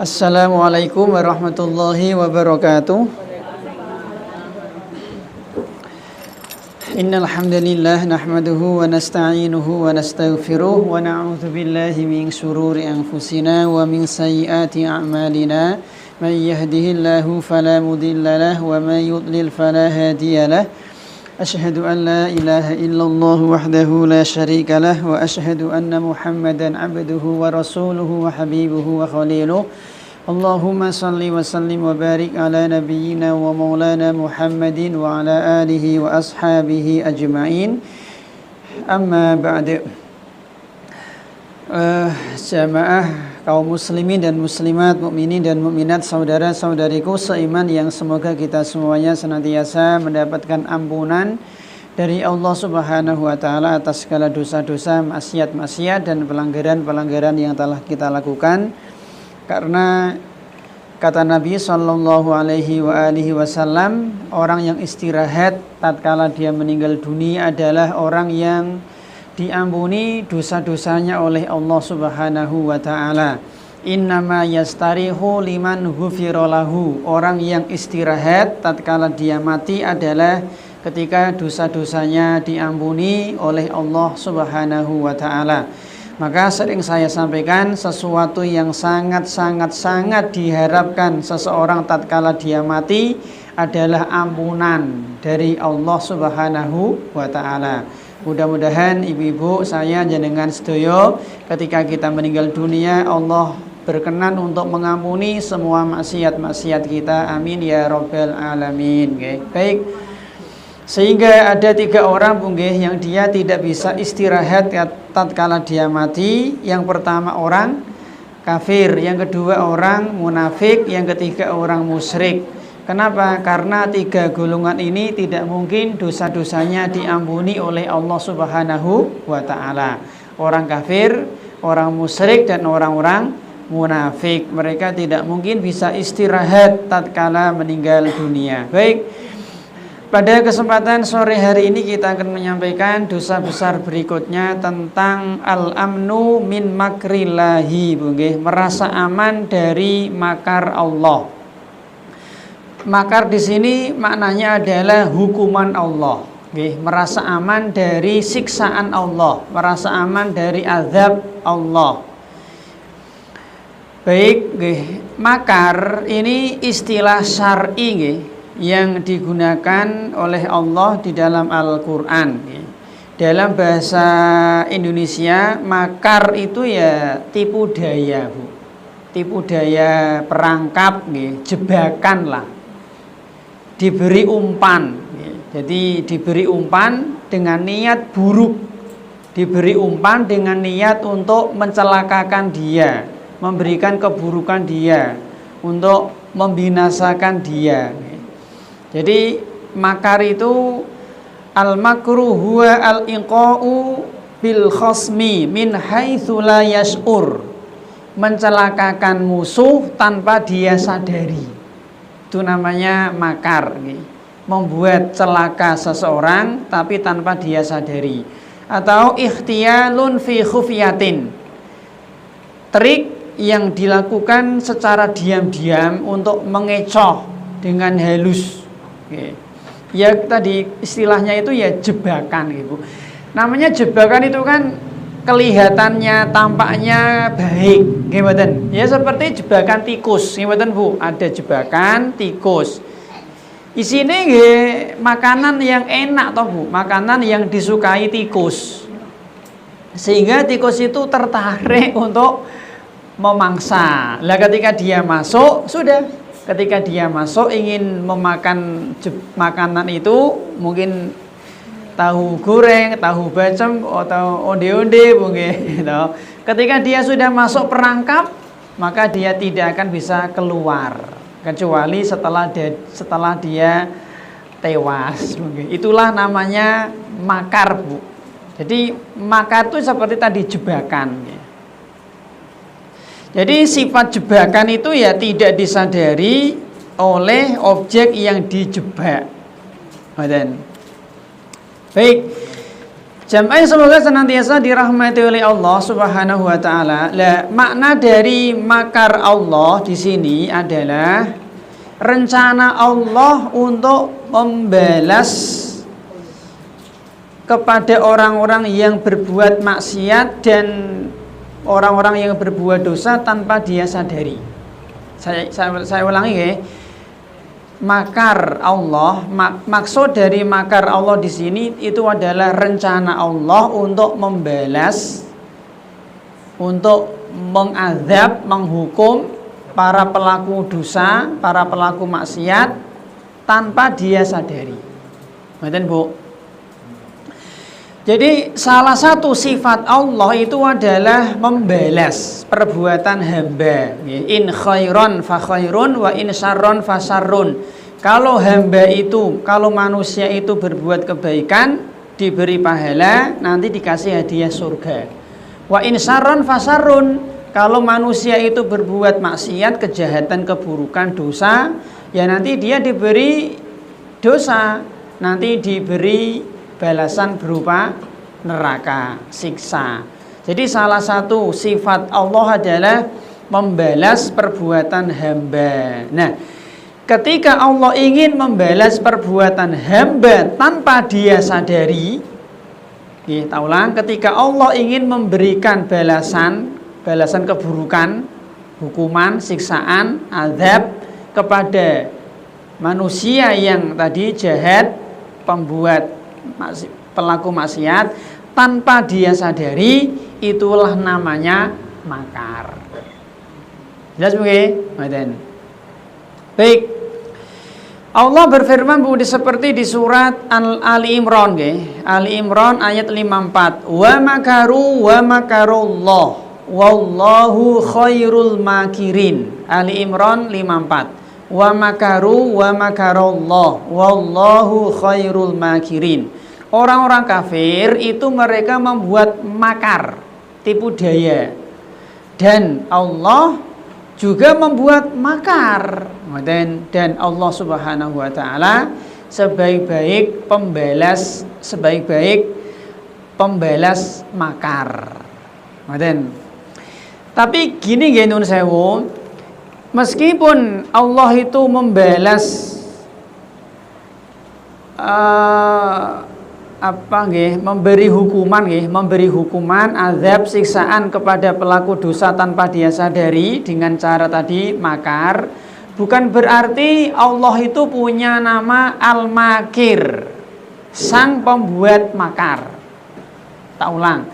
Assalamualaikum warahmatullahi wabarakatuh. Innal hamdalillah nahmaduhu wa nasta'inuhu wa nastaghfiruh wa na'udzu billahi min shururi anfusina wa min sayyiati a'malina. May yahdihillahu fala mudilla lahu wa may yudlil fala hadiya lahu. Asyhadu an la ilaha illallah wahdahu la syarika lah wa asyhadu anna Muhammadan abduhu wa rasuluhu wa habibuhu wa khaliluh. Allahumma salli wa sallim wa barik ala nabiyyina wa maulana Muhammadin wa ala alihi wa ashabihi ajma'in. Amma ba'du. Jamaah kaum muslimin dan muslimat, mukminin dan mukminat, saudara-saudariku seiman yang semoga kita semuanya senantiasa mendapatkan ampunan dari Allah Subhanahu wa taala atas segala dosa-dosa, maksiat-maksiat dan pelanggaran-pelanggaran yang telah kita lakukan. Karena kata Nabi sallallahu alaihi wasallam, orang yang istirahat tatkala dia meninggal dunia adalah orang yang diampuni dosa-dosanya oleh Allah Subhanahu wa taala. Innama yastarihu liman ghufira lahu. Orang yang istirahat tatkala dia mati adalah ketika dosa-dosanya diampuni oleh Allah Subhanahu wa taala. Maka sering saya sampaikan, sesuatu yang sangat diharapkan seseorang tatkala dia mati adalah ampunan dari Allah Subhanahu wa taala. Mudah-mudahan ibu-ibu saya jenengan sedaya ketika kita meninggal dunia Allah berkenan untuk mengampuni semua maksiat-maksiat kita. Amin ya rabbal alamin. Baik. Sehingga ada 3 orang yang dia tidak bisa istirahat tatkala dia mati. Yang pertama orang kafir, yang kedua orang munafik, yang ketiga orang musyrik. Kenapa? Karena 3 golongan ini tidak mungkin dosa-dosanya diampuni oleh Allah Subhanahu wa taala. Orang kafir, orang musyrik dan orang-orang munafik, mereka tidak mungkin bisa istirahat tatkala meninggal dunia. Baik. Pada kesempatan sore hari ini kita akan menyampaikan dosa besar berikutnya tentang al-amnu min makrillahi, merasa aman dari makar Allah. Makar di sini maknanya adalah hukuman Allah, merasa aman dari siksaan Allah, merasa aman dari azab Allah. Baik, makar ini istilah syar'i yang digunakan oleh Allah di dalam Al-Quran. Dalam bahasa Indonesia, makar itu ya tipu daya, tipu daya, perangkap, jebakan lah, diberi umpan. Jadi diberi umpan dengan niat buruk, diberi umpan dengan niat untuk mencelakakan dia, memberikan keburukan dia, untuk membinasakan dia. Jadi makar itu al-makru huwa al-iqa'u bil khasmi min haitsu la yash'ur. Mencelakakan musuh tanpa dia sadari. Itu namanya makar. Membuat celaka seseorang tapi tanpa dia sadari. Atau ikhtiyalun fi khufyatin. Trik yang dilakukan secara diam-diam untuk mengecoh dengan halus. Ya tadi istilahnya itu ya jebakan gitu. Namanya jebakan itu kan kelihatannya, tampaknya baik, gimana? Ya seperti jebakan tikus, gimana Bu? Ada jebakan tikus. Isinya makanan yang enak toh Bu, makanan yang disukai tikus. Sehingga tikus itu tertarik untuk memangsa. Lah ketika dia masuk, sudah. Ketika dia masuk ingin memakan makanan itu, mungkin tahu goreng, tahu bacem, atau onde-onde mungkin. Ketika dia sudah masuk perangkap, maka dia tidak akan bisa keluar kecuali setelah dia tewas. Itulah namanya makar, Bu. Jadi makar itu seperti tadi jebakan. Jadi sifat jebakan itu ya tidak disadari oleh objek yang dijebak. Baik. Jamaah semoga senantiasa dirahmati oleh Allah Subhanahu wa taala. Lah, makna dari makar Allah di sini adalah rencana Allah untuk membalas kepada orang-orang yang berbuat maksiat dan orang-orang yang berbuat dosa tanpa dia sadari. Saya ulangi ya. Makar Allah, maksud dari makar Allah di sini itu adalah rencana Allah untuk membalas, untuk mengazab, menghukum para pelaku dosa, para pelaku maksiat tanpa dia sadari. Betul, Bu? Jadi salah satu sifat Allah itu adalah membalas perbuatan hamba. In khairon fa khairun wa in syarron fa syarrun. Kalau hamba itu, kalau manusia itu berbuat kebaikan, diberi pahala, nanti dikasih hadiah surga. Wa in syarron fa syarrun. Kalau manusia itu berbuat maksiat, kejahatan, keburukan, dosa, ya nanti dia diberi dosa, nanti diberi balasan berupa neraka, siksa. Jadi salah satu sifat Allah adalah membalas perbuatan hamba. Nah, ketika Allah ingin membalas perbuatan hamba tanpa dia sadari, kita ulang, ketika Allah ingin memberikan balasan keburukan, hukuman, siksaan, azab kepada manusia yang tadi jahat, pelaku maksiat tanpa dia sadari, itulah namanya makar. Jelas mungkin? Baik. Allah berfirman seperti di surat Ali Imran, Ali Imran ayat 54. Wa makaru wa makarullah wallahu khairul makirin. Ali Imran 54. Wa makaru wa makarullah wallahu khairul makirin. Orang-orang kafir itu mereka membuat makar, tipu daya, dan Allah juga membuat makar. Dan Allah Subhanahu wa taala sebaik-baik pembalas makar. Tapi gini nggih nun sewu, meskipun Allah itu membalas memberi hukuman azab siksaan kepada pelaku dosa tanpa dia sadari dengan cara tadi makar, bukan berarti Allah itu punya nama Al-Makir, sang pembuat makar. Tak ulang,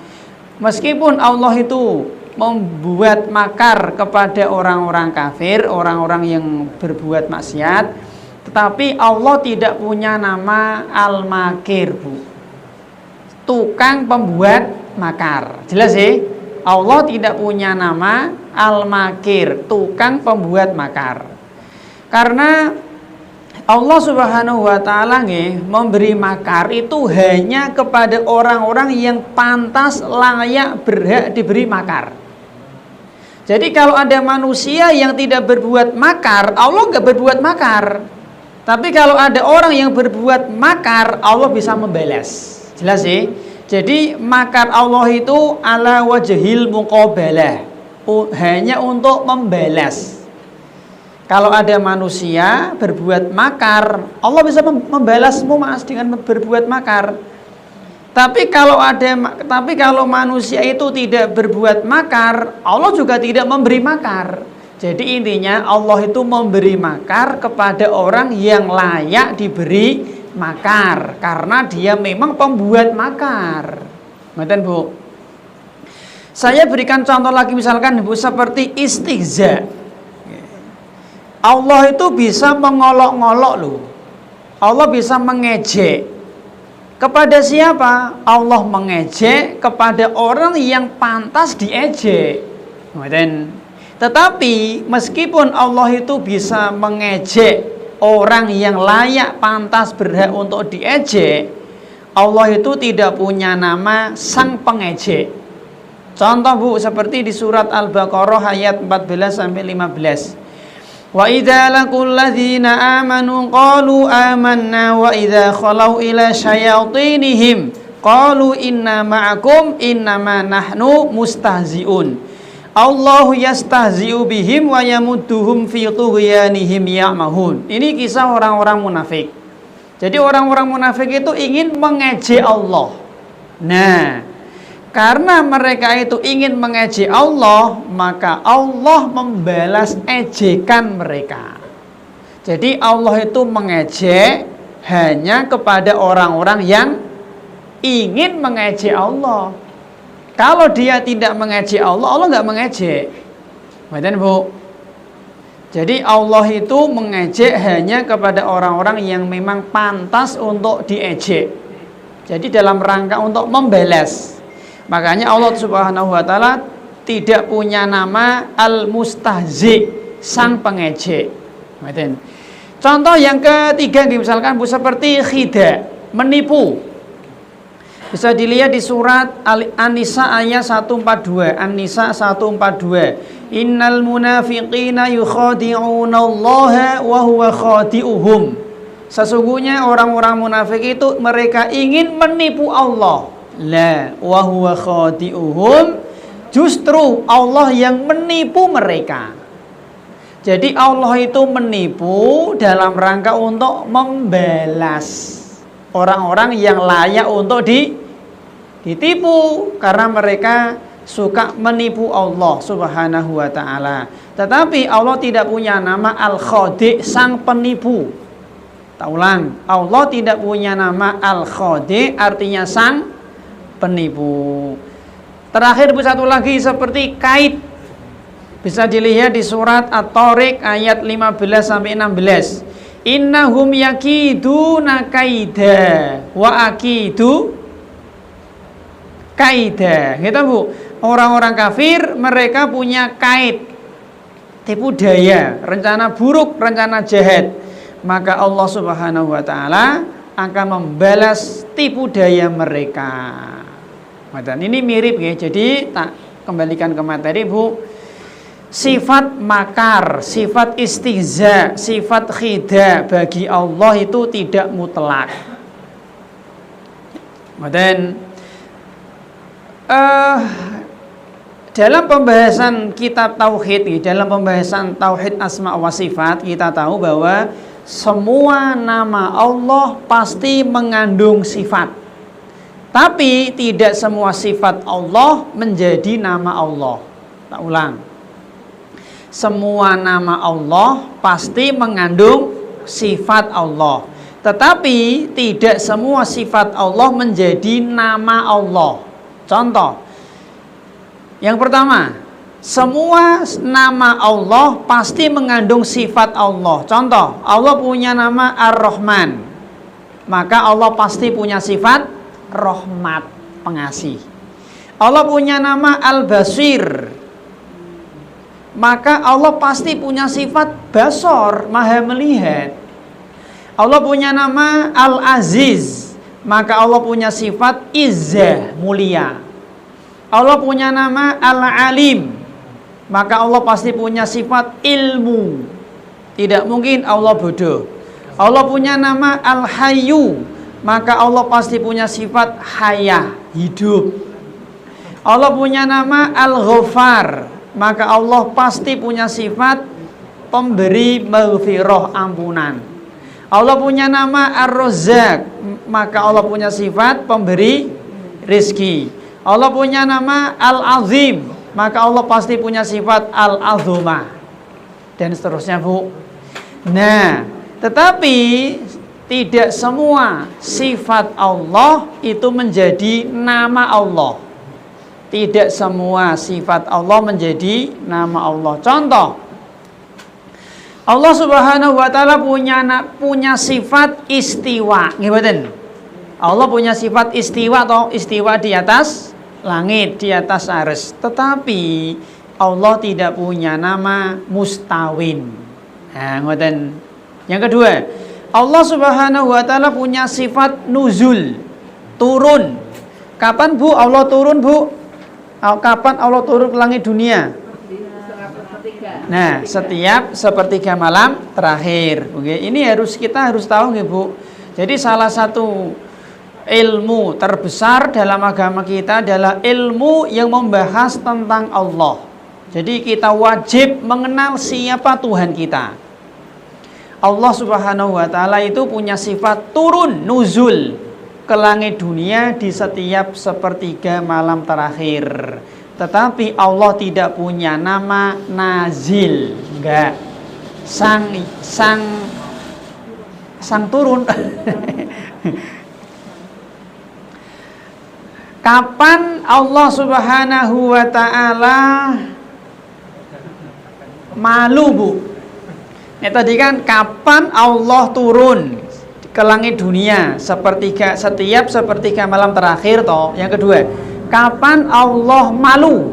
meskipun Allah itu membuat makar kepada orang-orang kafir, orang-orang yang berbuat maksiat, tetapi Allah tidak punya nama Al-Makir, Bu, tukang pembuat makar. Jelas sih? Allah tidak punya nama Al-Makir, tukang pembuat makar. Karena Allah Subhanahu wa taala memberi makar itu hanya kepada orang-orang yang pantas, layak, berhak diberi makar. Jadi kalau ada manusia yang tidak berbuat makar, Allah nggak berbuat makar. Tapi kalau ada orang yang berbuat makar, Allah bisa membalas. Jelas sih? Jadi makar Allah itu ala wajhil muqabalah, hanya untuk membalas. Kalau ada manusia berbuat makar, Allah bisa membalasmu dengan berbuat makar. Tapi kalau manusia itu tidak berbuat makar, Allah juga tidak memberi makar. Jadi intinya Allah itu memberi makar kepada orang yang layak diberi makar, karena dia memang pembuat makar. Betul, Bu? Saya berikan contoh lagi, misalkan Bu, seperti istihza. Allah itu bisa mengolok-ngolok loh. Allah bisa mengejek. Kepada siapa? Allah mengejek kepada orang yang pantas diejek. Betul? Tetapi meskipun Allah itu bisa mengejek orang yang layak, pantas, berhak untuk diejek, Allah itu tidak punya nama sang pengejek. Contoh, Bu, seperti di surat Al-Baqarah ayat 14-15. Wa idza laqul ladzina amanu qalu amanna wa idza khalau ila syayatinihim qalu inna ma'akum innama nahnu mustahzi'un. Allahu yastahzi'u bihim wa yamudduhum fi tughyanihim ya'mahun. Ini kisah orang-orang munafik. Jadi orang-orang munafik itu ingin mengejek Allah. Nah, karena mereka itu ingin mengejek Allah, maka Allah membalas ejekan mereka. Jadi Allah itu mengejek hanya kepada orang-orang yang ingin mengejek Allah. Kalau dia tidak mengejek Allah, Allah nggak mengejek. Betul, Bu? Jadi Allah itu mengejek hanya kepada orang-orang yang memang pantas untuk diejek. Jadi dalam rangka untuk membalas. Makanya Allah Subhanahu wa taala tidak punya nama Al-Mustahzi, sang pengejek. Betul. Contoh yang ketiga misalkan Bu, seperti khida, menipu. Bisa dilihat di surat An-Nisa ayat 142. An-Nisa 142. Innal munafiqina yukhadi'una Allah wa huwa khadi'uhum. Sesungguhnya orang-orang munafik itu mereka ingin menipu Allah. La wa huwa khadi'uhum. Justru Allah yang menipu mereka. Jadi Allah itu menipu dalam rangka untuk membalas orang-orang yang layak untuk ditipu, karena mereka suka menipu Allah Subhanahu wa taala. Tetapi Allah tidak punya nama Al-Khadi, sang penipu. Tak ulang, Allah tidak punya nama Al-Khadi, artinya sang penipu. Terakhir satu lagi seperti kait. Bisa dilihat di surat At-Tariq ayat 15 sampai 16. Innahum yakiduna kaida wa akidu kaida. Gitu, Bu. Orang-orang kafir mereka punya kait, tipu daya, rencana buruk, rencana jahat. Maka Allah Subhanahu wa taala akan membalas tipu daya mereka. Dan ini mirip ya. Jadi tak kembalikan ke materi, Bu. Sifat makar, sifat istihza, sifat khida bagi Allah itu tidak mutlak. Dan dalam pembahasan kitab tauhid, dalam pembahasan tauhid asma wa sifat, kita tahu bahwa semua nama Allah pasti mengandung sifat. Tapi tidak semua sifat Allah menjadi nama Allah. Tak ulang. Semua nama Allah pasti mengandung sifat Allah. Tetapi tidak semua sifat Allah menjadi nama Allah. Contoh. Yang pertama, semua nama Allah pasti mengandung sifat Allah. Contoh, Allah punya nama Ar-Rahman. Maka Allah pasti punya sifat rahmat, pengasih. Allah punya nama Al-Basir. Maka Allah pasti punya sifat basor, maha melihat. Allah punya nama Al-Aziz. Maka Allah punya sifat izzah, mulia. Allah punya nama Al-Alim. Maka Allah pasti punya sifat ilmu. Tidak mungkin Allah bodoh. Allah punya nama Al-Hayyu. Maka Allah pasti punya sifat haya, hidup. Allah punya nama Al-Ghafar. Maka Allah pasti punya sifat pemberi maghfirah, ampunan. Allah punya nama Ar-Razzaq. Maka Allah punya sifat pemberi rizki. Allah punya nama Al-Azim. Maka Allah pasti punya sifat Al-Azumah. Dan seterusnya, Bu. Nah, tetapi tidak semua sifat Allah itu menjadi nama Allah. Tidak semua sifat Allah menjadi nama Allah. Contoh, Allah Subhanahu wa taala punya sifat istiwa. Nggih. Allah punya sifat istiwa atau istiwa di atas langit, di atas arsy. Tetapi Allah tidak punya nama mustawin. Nah, ngoten. Yang kedua, Allah Subhanahu wa taala punya sifat nuzul, turun. Kapan, Bu, Allah turun, Bu? Kapan Allah turun ke langit dunia? Nah, setiap sepertiga malam terakhir. Oke, ini kita harus tahu, nggih, Bu. Jadi salah satu Ilmu terbesar dalam agama kita adalah ilmu yang membahas tentang Allah. Jadi kita wajib mengenal siapa Tuhan kita. Allah Subhanahu wa taala itu punya sifat turun, nuzul ke langit dunia di setiap sepertiga malam terakhir. Tetapi Allah tidak punya nama nazil, enggak. Sang turun. Kapan Allah Subhanahu wa taala malu, Bu? Ini tadi kan kapan Allah turun ke langit dunia setiap sepertiga malam terakhir toh. Yang kedua, kapan Allah malu?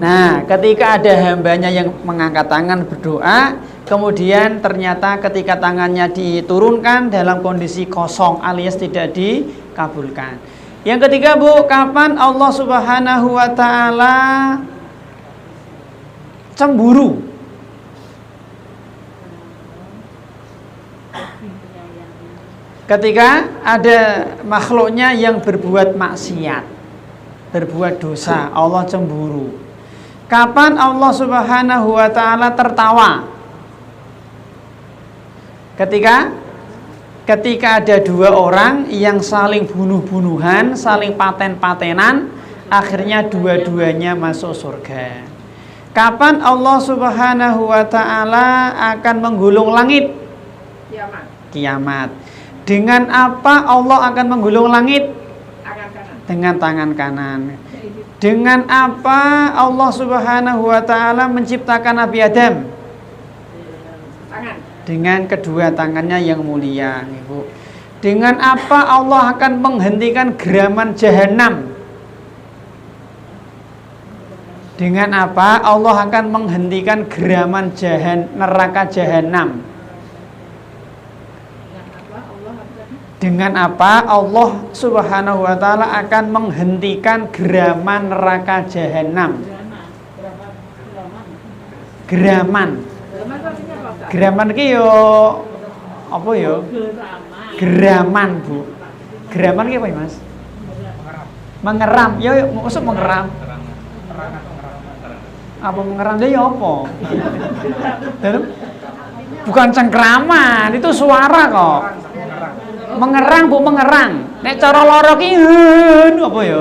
Nah, ketika ada hambanya yang mengangkat tangan berdoa, kemudian ternyata ketika tangannya diturunkan dalam kondisi kosong alias tidak dikabulkan. Yang ketiga, Bu, kapan Allah Subhanahu wa taala cemburu? Ketika ada makhluknya yang berbuat maksiat, berbuat dosa, Allah cemburu. Kapan Allah Subhanahu wa taala tertawa? Ketika ada dua orang yang saling bunuh-bunuhan, saling paten-patenan, akhirnya dua-duanya masuk surga. Kapan Allah Subhanahu wa taala akan menggulung langit? Kiamat. Dengan apa Allah akan menggulung langit? Dengan tangan kanan. Dengan apa Allah Subhanahu wa taala menciptakan Nabi Adam? Dengan kedua tangannya yang mulia, Ibu. Dengan apa Allah akan menghentikan geraman jahanam? Dengan apa Allah akan menghentikan geraman neraka jahanam? Dengan apa Allah Subhanahu wa taala akan menghentikan geraman neraka jahanam? Geraman iki yo apa yo? Geraman, Bu. Geraman iki apa ya, Mas? Mengeram. Yo maksud mengeram. Apa mengeram dia apa? Bukan cengkraman, itu suara kok. Mengerang, Bu, mengerang. Nek cara lara ki apa ya?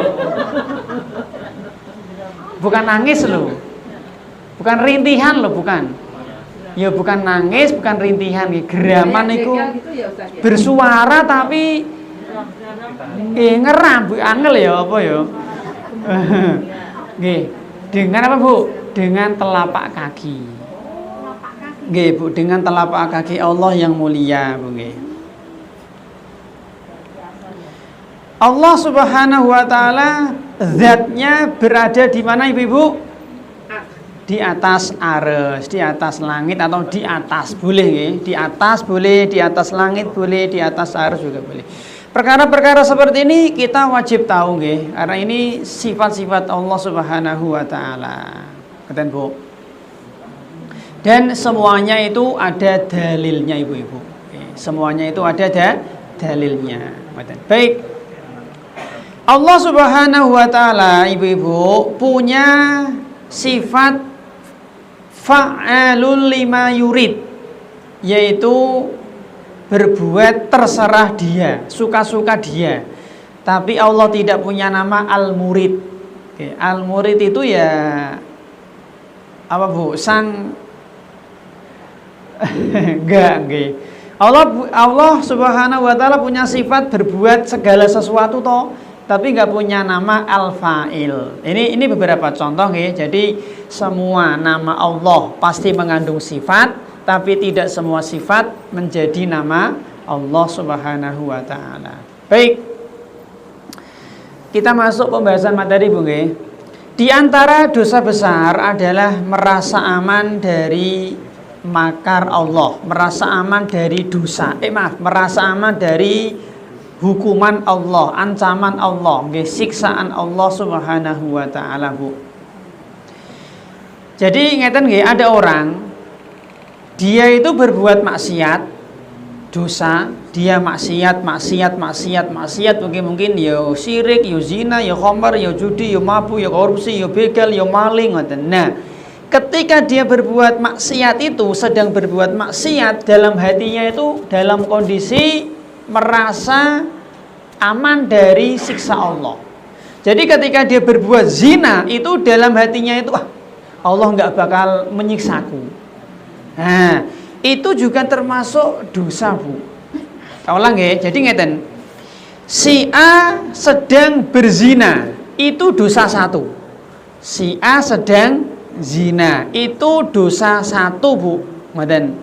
Bukan nangis lho. Bukan rintihan lho, bukan. Ya bukan nangis, bukan rintihan. Geraman itu bersuara tapi ngeram, Bu, angel ya apa ya? Nggih. Dengan apa, Bu? Dengan telapak kaki. Nggih, Bu, dengan telapak kaki Allah yang mulia, Bu, nggih. Allah Subhanahu wa taala zatnya berada di mana, Ibu-ibu? Di atas arsy, di atas langit atau di atas boleh nggih? Di atas boleh, di atas langit boleh, di atas arsy juga boleh. Perkara-perkara seperti ini kita wajib tahu nggih, karena ini sifat-sifat Allah Subhanahu wa taala. Keten, Bu. Dan semuanya itu ada dalilnya, Ibu-ibu. Semuanya itu ada dalilnya. Baik. Allah Subhanahu wa taala, Ibu-ibu, punya sifat fa'alul lima yurid, yaitu berbuat terserah dia, suka-suka dia. Tapi Allah tidak punya nama Al-Murid. Al-Murid itu ya apa, Bu? Enggak. Allah Subhanahu wa taala punya sifat berbuat segala sesuatu toh, tapi nggak punya nama al-fa'il. Ini beberapa contoh ya. Jadi semua nama Allah pasti mengandung sifat, tapi tidak semua sifat menjadi nama Allah Subhanahu wa taala. Baik. Kita masuk pembahasan materi, Bu nggih. Di antara dosa besar adalah merasa aman dari makar Allah, merasa aman dari dosa. Merasa aman dari hukuman Allah, ancaman Allah, siksaan Allah Subhanahu wa taala, Bu. Jadi ngeten nggih, ada orang dia itu berbuat maksiat, dosa, dia maksiat, mungkin ya syirik, ya zina, ya khamar, ya judi, ya mabuk, ya korupsi, ya begal, ya maling. Nah, ketika dia berbuat maksiat itu, sedang berbuat maksiat, dalam hatinya itu dalam kondisi merasa aman dari siksa Allah. Jadi ketika dia berbuat zina, itu dalam hatinya itu, Allah nggak bakal menyiksaku. Nah, itu juga termasuk dosa, Bu. Ulang ya, jadi ngeten. Si A sedang berzina, itu dosa 1. Si A sedang zina, itu dosa 1, Bu. Ngeten.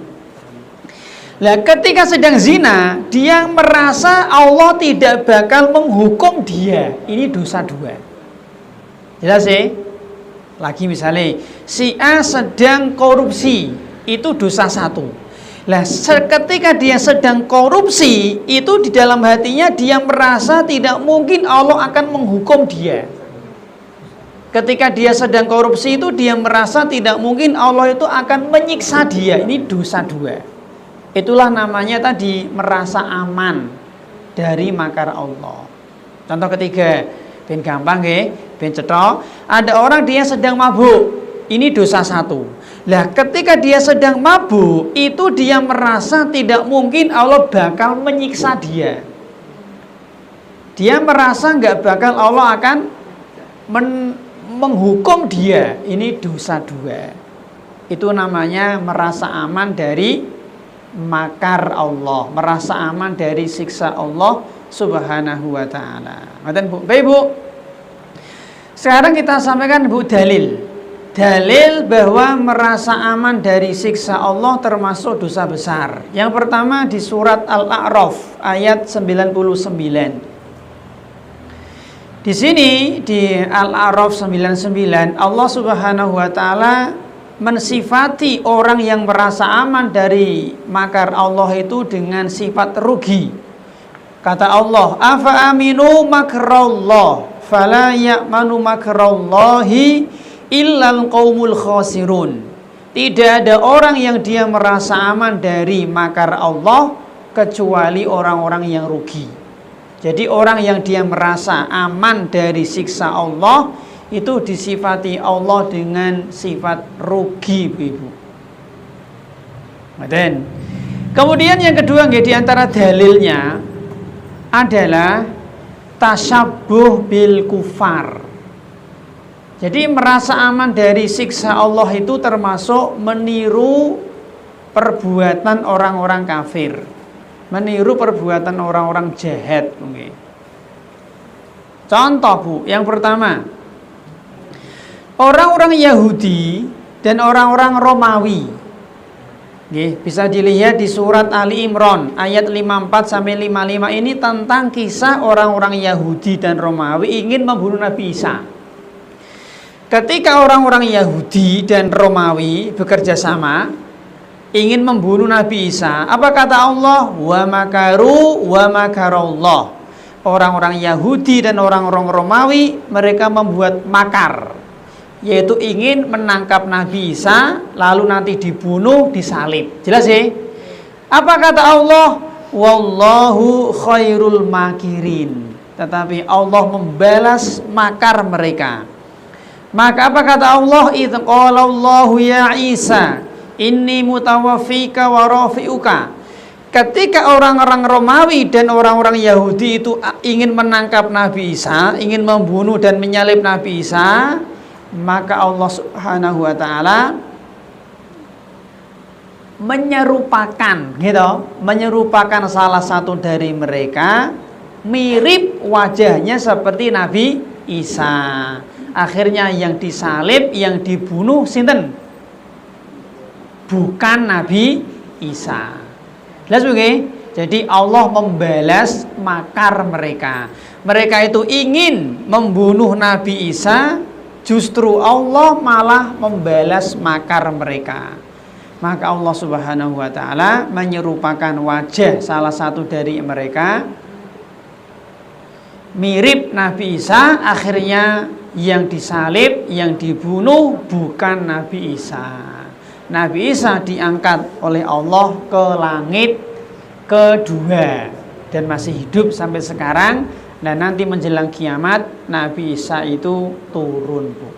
Lah ketika sedang zina, dia merasa Allah tidak bakal menghukum dia. Ini dosa 2. Jelas ya? Lagi misalnya, si A sedang korupsi, itu dosa 1. Lah ketika dia sedang korupsi, itu di dalam hatinya dia merasa tidak mungkin Allah akan menghukum dia. Ketika dia sedang korupsi itu dia merasa tidak mungkin Allah itu akan menyiksa dia. Ini dosa 2. Itulah namanya tadi merasa aman dari makar Allah. Contoh ketiga, ben gampang nggih, ben cetha. Ada orang dia sedang mabuk. Ini dosa 1. Lah ketika dia sedang mabuk, itu dia merasa tidak mungkin Allah bakal menyiksa dia. Dia merasa nggak bakal Allah akan menghukum dia. Ini dosa 2. Itu namanya merasa aman dari makar Allah, merasa aman dari siksa Allah Subhanahu wa ta'ala. Ngoten Bu. Baik Bu. Sekarang kita sampaikan Bu dalil. Dalil bahwa merasa aman dari siksa Allah termasuk dosa besar. Yang pertama di surat Al-A'raf ayat 99. Di sini di Al-A'raf 99 Allah Subhanahu wa ta'ala mensifati orang yang merasa aman dari makar Allah itu dengan sifat rugi. Kata Allah, afa aminu makrallah fala ya'manu makrallahi illal qaumul khasirun. Tidak ada orang yang dia merasa aman dari makar Allah kecuali orang-orang yang rugi. Jadi orang yang dia merasa aman dari siksa Allah itu disifati Allah dengan sifat rugi, Ibu. Dan kemudian yang kedua di antara dalilnya adalah tasyabbuh bil kufar. Jadi merasa aman dari siksa Allah itu termasuk meniru perbuatan orang-orang kafir, meniru perbuatan orang-orang jahat. Contoh Bu, yang pertama, orang-orang Yahudi dan orang-orang Romawi. Bisa dilihat di surat Ali Imran ayat 54 sampai 55 ini tentang kisah orang-orang Yahudi dan Romawi ingin membunuh Nabi Isa. Ketika orang-orang Yahudi dan Romawi bekerja sama ingin membunuh Nabi Isa, apa kata Allah? Wa makaru wa makarallah. Orang-orang Yahudi dan orang-orang Romawi mereka membuat makar, yaitu ingin menangkap Nabi Isa lalu nanti dibunuh, disalib. Jelas ya? Apa kata Allah? Wallahu khairul makirin. Tetapi Allah membalas makar mereka. Maka apa kata Allah? Idz qala Allahu ya Isa inni mutawaffika wa rafi'uka. Ketika orang-orang Romawi dan orang-orang Yahudi itu ingin menangkap Nabi Isa, ingin membunuh dan menyalib Nabi Isa, maka Allah Subhanahu wa ta'ala menyerupakan salah satu dari mereka, mirip wajahnya seperti Nabi Isa. Akhirnya yang disalib, yang dibunuh sinten? Bukan Nabi Isa. Jelas bukan? Jadi Allah membalas makar mereka. Mereka itu ingin membunuh Nabi Isa, justru Allah malah membalas makar mereka. Maka Allah Subhanahu wa ta'ala menyerupakan wajah salah satu dari mereka, mirip Nabi Isa. Akhirnya yang disalib, yang dibunuh bukan Nabi Isa. Nabi Isa diangkat oleh Allah ke langit, kedua dan masih hidup sampai sekarang. Nah, nanti menjelang kiamat Nabi Isa itu turun, Bu.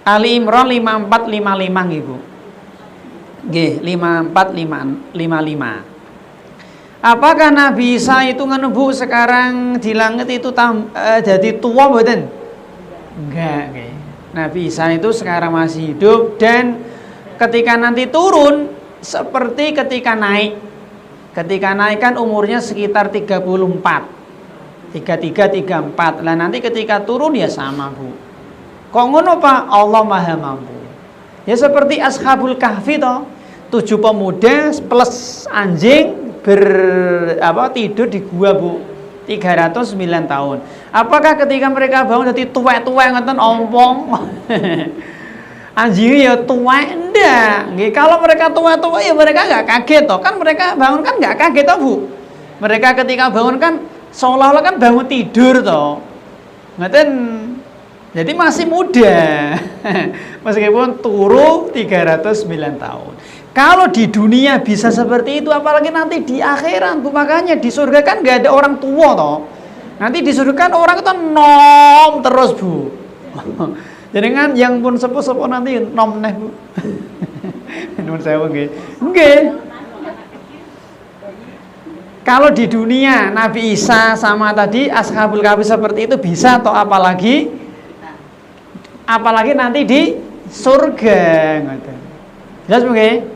Ali Imran 5455 nggih, Bu. Nggih, 5455. Apakah Nabi Isa itu ngono, Bu, sekarang di langit itu jadi tua mboten? Enggak, nggih. Nabi Isa itu sekarang masih hidup dan ketika nanti turun seperti ketika naik. Ketika naik kan umurnya sekitar 34. 33, 34. Lah nanti ketika turun ya sama, Bu. Kok ngono, Pak? Allah Maha Mampu. Ya seperti Ashabul Kahfi toh. 7 pemuda plus anjing tidur di gua, Bu. 309 tahun. Apakah ketika mereka bangun jadi tuwek-tuwek ngoten ompong? Anjingnya ya tua enggak. Nggih, kalau mereka tua-tua ya mereka enggak kaget toh. Kan mereka bangun kan enggak kaget toh, Bu. Mereka ketika bangun kan seolah-olah kan bangun tidur toh. Ngoten. Jadi masih muda. Meskipun turu 309 tahun. Kalau di dunia bisa seperti itu, apalagi nanti di akhirat, Bu. Makanya di surga kan enggak ada orang tua toh. Nanti di surga kan orang itu nom terus, Bu. Jenengan yang pun sepuh-sepuh nanti nom neh, Bu. Nuwun sewu nggih. Nggih. Kalau di dunia Nabi Isa sama tadi Ashabul Kahfi seperti itu bisa atau apalagi nanti di surga ngoten. Jelas Bu nggih?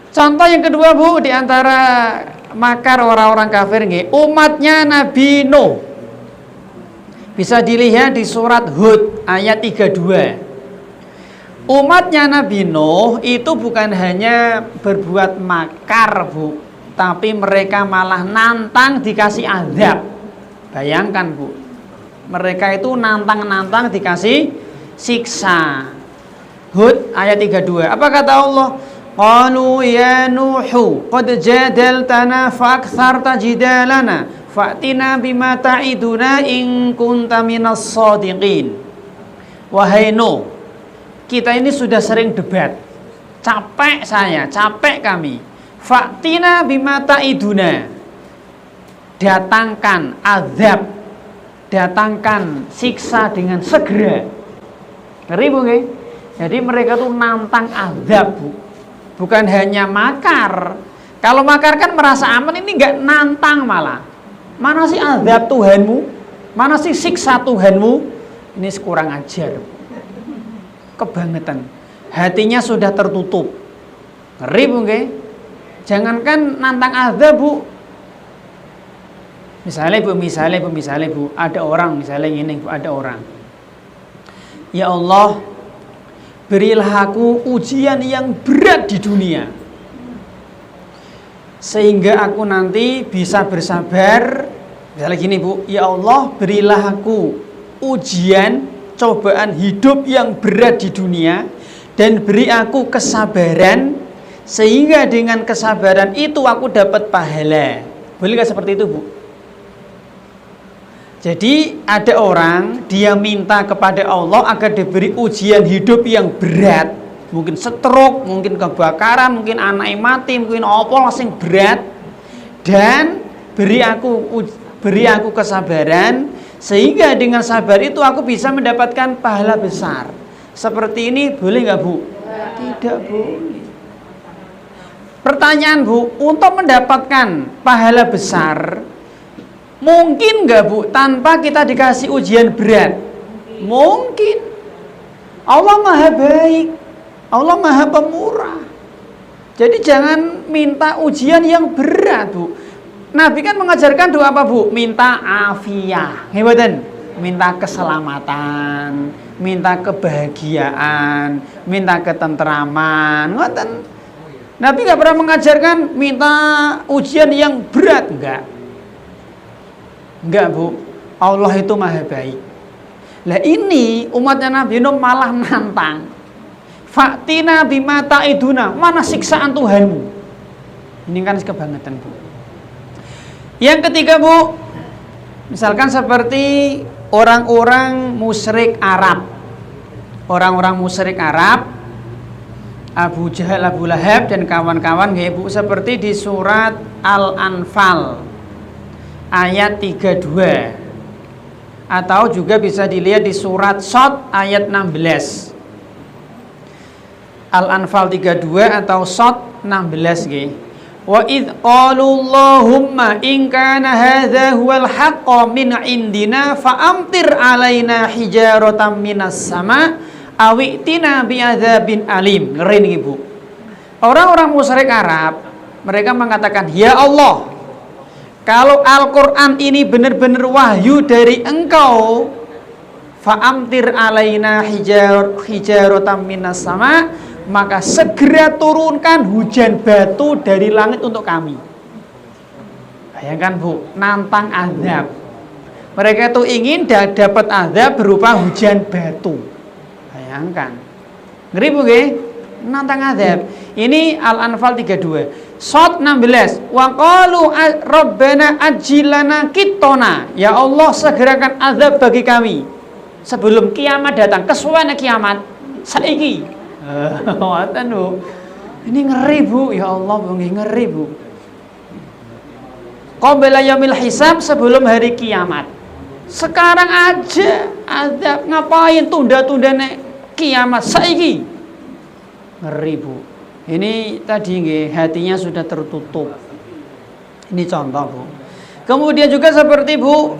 Contoh yang kedua, Bu, di antara makar orang-orang kafir nggih, umatnya Nabi Nuh. Bisa dilihat di surat Hud ayat 32. Umatnya Nabi Nuh itu bukan hanya berbuat makar, Bu, tapi mereka malah nantang dikasih azab. Bayangkan, Bu. Mereka itu nantang-nantang dikasih siksa. Hud ayat 32. Apa kata Allah? Qalu ya Nuhu qad jadaltana fa aktsarta jidalana fa'tina bima ta'iduna in kunta minas shadiqin. Wahai Nuh, kita ini sudah sering debat. Capek saya, capek kami. Fa'tina bima ta'iduna. Datangkan azab, datangkan siksa dengan segera. Ngeri, Bu nggih? Jadi mereka tuh nantang azab, Bu. Bukan hanya makar. Kalau makar kan merasa aman, ini enggak, nantang malah. Mana sih azab Tuhanmu? Mana sih siksa Tuhanmu? Ini kurang ajar. Kebangetan. Hatinya sudah tertutup. Ngeri, Bu nggih? Jangankan nantang azab, Bu. Misalnya Bu, ada orang misalnya ini, Bu, ada orang. Ya Allah, berilah aku ujian yang berat di dunia, sehingga aku nanti bisa bersabar. Misalnya gini, Bu, ya Allah, berilah aku ujian, cobaan hidup yang berat di dunia, dan beri aku kesabaran, sehingga dengan kesabaran itu aku dapat pahala. Boleh gak seperti itu, Bu? Jadi ada orang, dia minta kepada Allah agar diberi ujian hidup yang berat. Mungkin stroke, mungkin kebakaran, mungkin anaknya mati, mungkin apa langsung berat. Dan beri aku kesabaran, sehingga dengan sabar itu aku bisa mendapatkan pahala besar. Seperti ini boleh nggak, Bu? Tidak boleh. Pertanyaan, Bu, untuk mendapatkan pahala besar, mungkin nggak, Bu, tanpa kita dikasih ujian berat? Mungkin. Allah Maha Baik, Allah Maha Pemurah. Jadi jangan minta ujian yang berat, Bu. Nabi kan mengajarkan doa apa, Bu? Minta afiyah, hebaten. Minta keselamatan, minta kebahagiaan, minta ketentraman. Ngoten. Nabi nggak pernah mengajarkan minta ujian yang berat, enggak. Enggak, Bu. Allah itu Maha Baik. Lah ini umatnya Nabi Nuh malah nantang. Fa'tina bima ta'iduna. Mana siksaan Tuhanmu? Ini kan kebangetan, Bu. Yang ketiga, Bu, misalkan seperti orang-orang musyrik Arab. Orang-orang musyrik Arab Abu Jahal, Abu Lahab dan kawan-kawan nggih Bu, seperti di surat Al-Anfal ayat 32 atau juga bisa dilihat di surat Shad ayat 16. Al-Anfal 32 atau Shad 16 nggih. Wa id qalu Allahumma in kana hadza huwal haqqu min indina fa amtir alaina hijaratan minas sama' awi'tina bi'adzabin alim. Ngeri nih Bu. Orang-orang musyrik Arab, mereka mengatakan, "Ya Allah, kalau Al-Qur'an ini benar-benar wahyu dari Engkau, fa'amtir alaina hijaratan minas sama, maka segera turunkan hujan batu dari langit untuk kami." Bayangkan Bu, nantang azab. Mereka itu ingin dapat azab berupa hujan batu. Bayangkan, ngeri Bu nggih, nantang azab. Ini Al-Anfal 32. Shad 16. Wa qalu rabbana ajilana kitona. Ya Allah, segerakan azab bagi kami sebelum kiamat datang. Kesuwen kiamat saiki. Ngoten Bu. Ini ngeri Bu, ya Allah Bu, ngeri Bu. Qabla yaumil hisab, sebelum hari kiamat. Sekarang aja azab, ngapain tunda-tunda nek kiamat saiki. Ngeri Bu. Ini tadi nggih, hatinya sudah tertutup. Ini contoh Bu. Kemudian juga seperti Bu,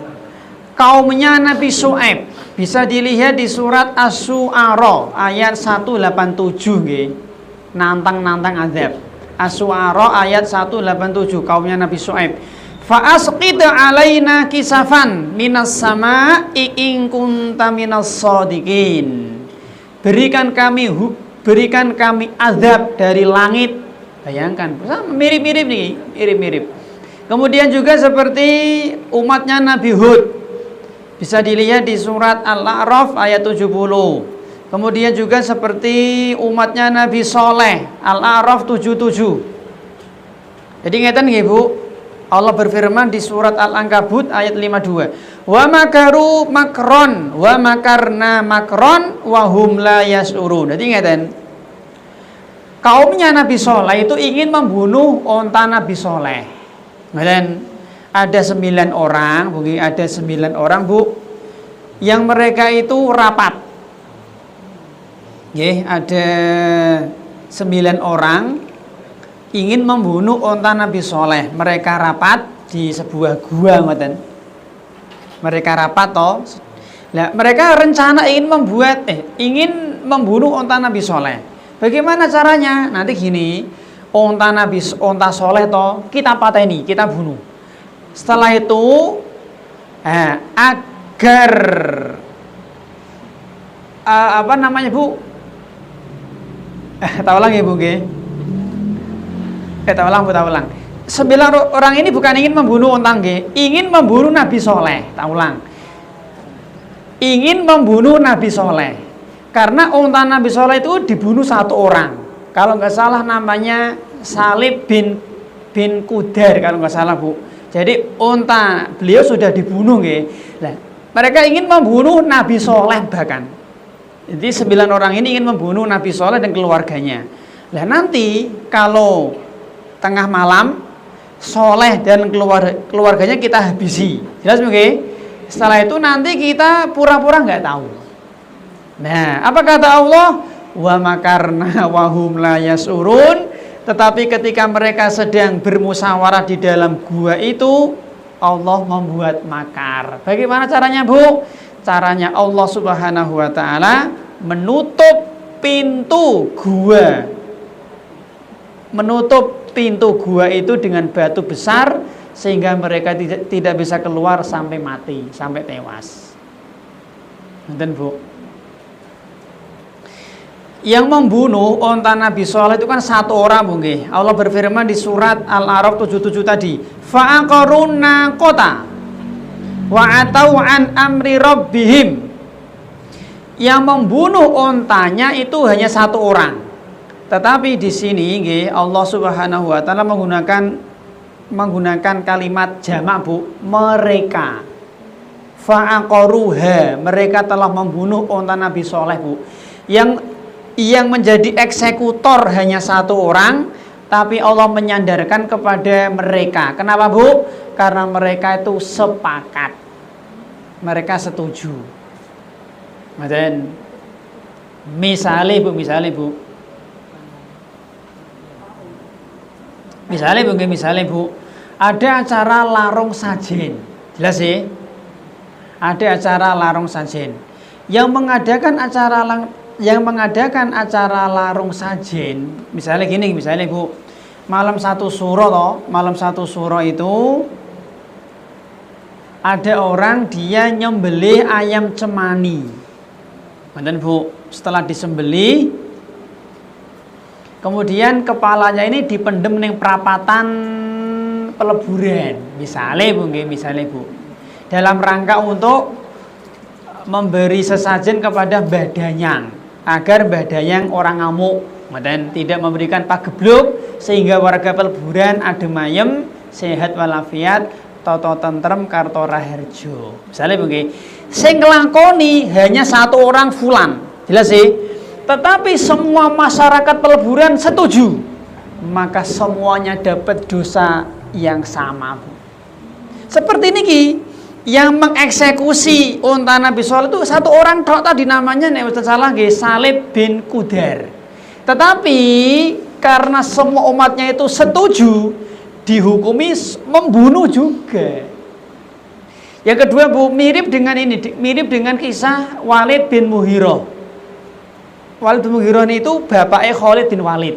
kaumnya Nabi Syuaib. Bisa dilihat di surat Asy-Syu'ara ayat 187 nggih. Nantang-nantang azab. Asy-Syu'ara ayat 187, kaumnya Nabi Syuaib. Fa asqid alaina kisafan minas sama'i in kunta minas shadiqin. Berikan kami azab dari langit. Bayangkan, mirip-mirip nih, mirip-mirip. Kemudian juga seperti umatnya Nabi Hud. Bisa dilihat di surat Al-A'raf ayat 70. Kemudian juga seperti umatnya Nabi Soleh, Al-A'raf 77. Jadi ngeten nggih Bu, Allah berfirman di surat Al-Ankabut ayat 52. Wa makaru makron wa makarna makron wa hum la yas'urun. Jadi ngeten. Kaumnya Nabi Soleh itu ingin membunuh onta Nabi Soleh. Ngeten. Ada 9 orang, Bu, ada 9 orang Bu, yang mereka itu rapat. Nggih, ada 9 orang ingin membunuh onta Nabi Soleh. Mereka rapat di sebuah gua, ngoten. Mereka rapat toh. Nah, mereka rencana ingin membunuh onta Nabi Soleh. Bagaimana caranya? Nanti gini, onta Soleh toh kita pateni, kita bunuh. Setelah itu agar apa namanya Bu? Tak ulang ya Bu nggih. Tak ulang. 9 orang ini bukan ingin membunuh onta nggih, ingin membunuh Nabi Soleh. Tak ulang. Ingin membunuh Nabi Soleh. Karena onta Nabi Soleh itu dibunuh 1 orang. Kalau nggak salah namanya Salib bin Kudar kalau nggak salah Bu. Jadi onta beliau sudah dibunuh nggih. Nah, mereka ingin membunuh Nabi Soleh bahkan. Jadi 9 orang ini ingin membunuh Nabi Soleh dan keluarganya. Nah, nanti kalau tengah malam Soleh dan keluarganya kita habisi. Jelas nggih? Setelah itu nanti kita pura-pura nggak tahu. Nah, apa kata Allah? Wa makarna wa hum la yasurun. Tetapi ketika mereka sedang bermusyawarah di dalam gua itu, Allah membuat makar. Bagaimana caranya Bu? Caranya Allah Subhanahu wa ta'ala menutup pintu gua. Menutup pintu gua itu dengan batu besar sehingga mereka tidak bisa keluar sampai mati, sampai tewas. Ngoten Bu. Yang membunuh onta Nabi Soleh itu kan 1 orang Bu nggih. Allah berfirman di surat Al-A'raf 77 tadi, fa'aqarunna qota wa atau an amri rabbihim. Yang membunuh ontanya itu hanya 1 orang. Tetapi di sini nggih Allah Subhanahu wa taala menggunakan kalimat jamak Bu, mereka. Fa'aqaruha, mereka telah membunuh onta Nabi Soleh Bu. Yang yang menjadi eksekutor hanya satu orang, tapi Allah menyandarkan kepada mereka. Kenapa, Bu? Karena mereka itu sepakat. Mereka setuju. Dan misalnya Bu. Misalnya Bu, ada acara larung sajen. Jelas sih? Ada acara larung sajen. Yang mengadakan acara larung sajen, misalnya gini, Bu, malam satu suro itu ada orang dia nyembelih ayam cemani. Kemudian Bu, setelah disembelih, kemudian kepalanya ini dipendem ning perapatan peleburan, misalnya Bu, dalam rangka untuk memberi sesajen kepada Mbah Danyang, agar Mbah Danyang orang ngamuk dan tidak memberikan pagebluk, sehingga warga peleburan adem ayem, sehat walafiat, toto tentrem karto raharjo. Misalnya begini, sing nglakoni hanya satu orang fulan, jelas sih. Tetapi semua masyarakat peleburan setuju, maka semuanya dapat dosa yang sama, Bu. Seperti ini Ki, yang mengeksekusi unta Nabi Shalih itu satu orang tok tadi, namanya nek Ustaz salah nggih Salib bin Qudar. Tetapi karena semua umatnya itu setuju, dihukumi membunuh juga. Yang kedua Bu, mirip dengan kisah Walid bin Mughirah. Walid bin Mughirah itu bapaknya Khalid bin Walid.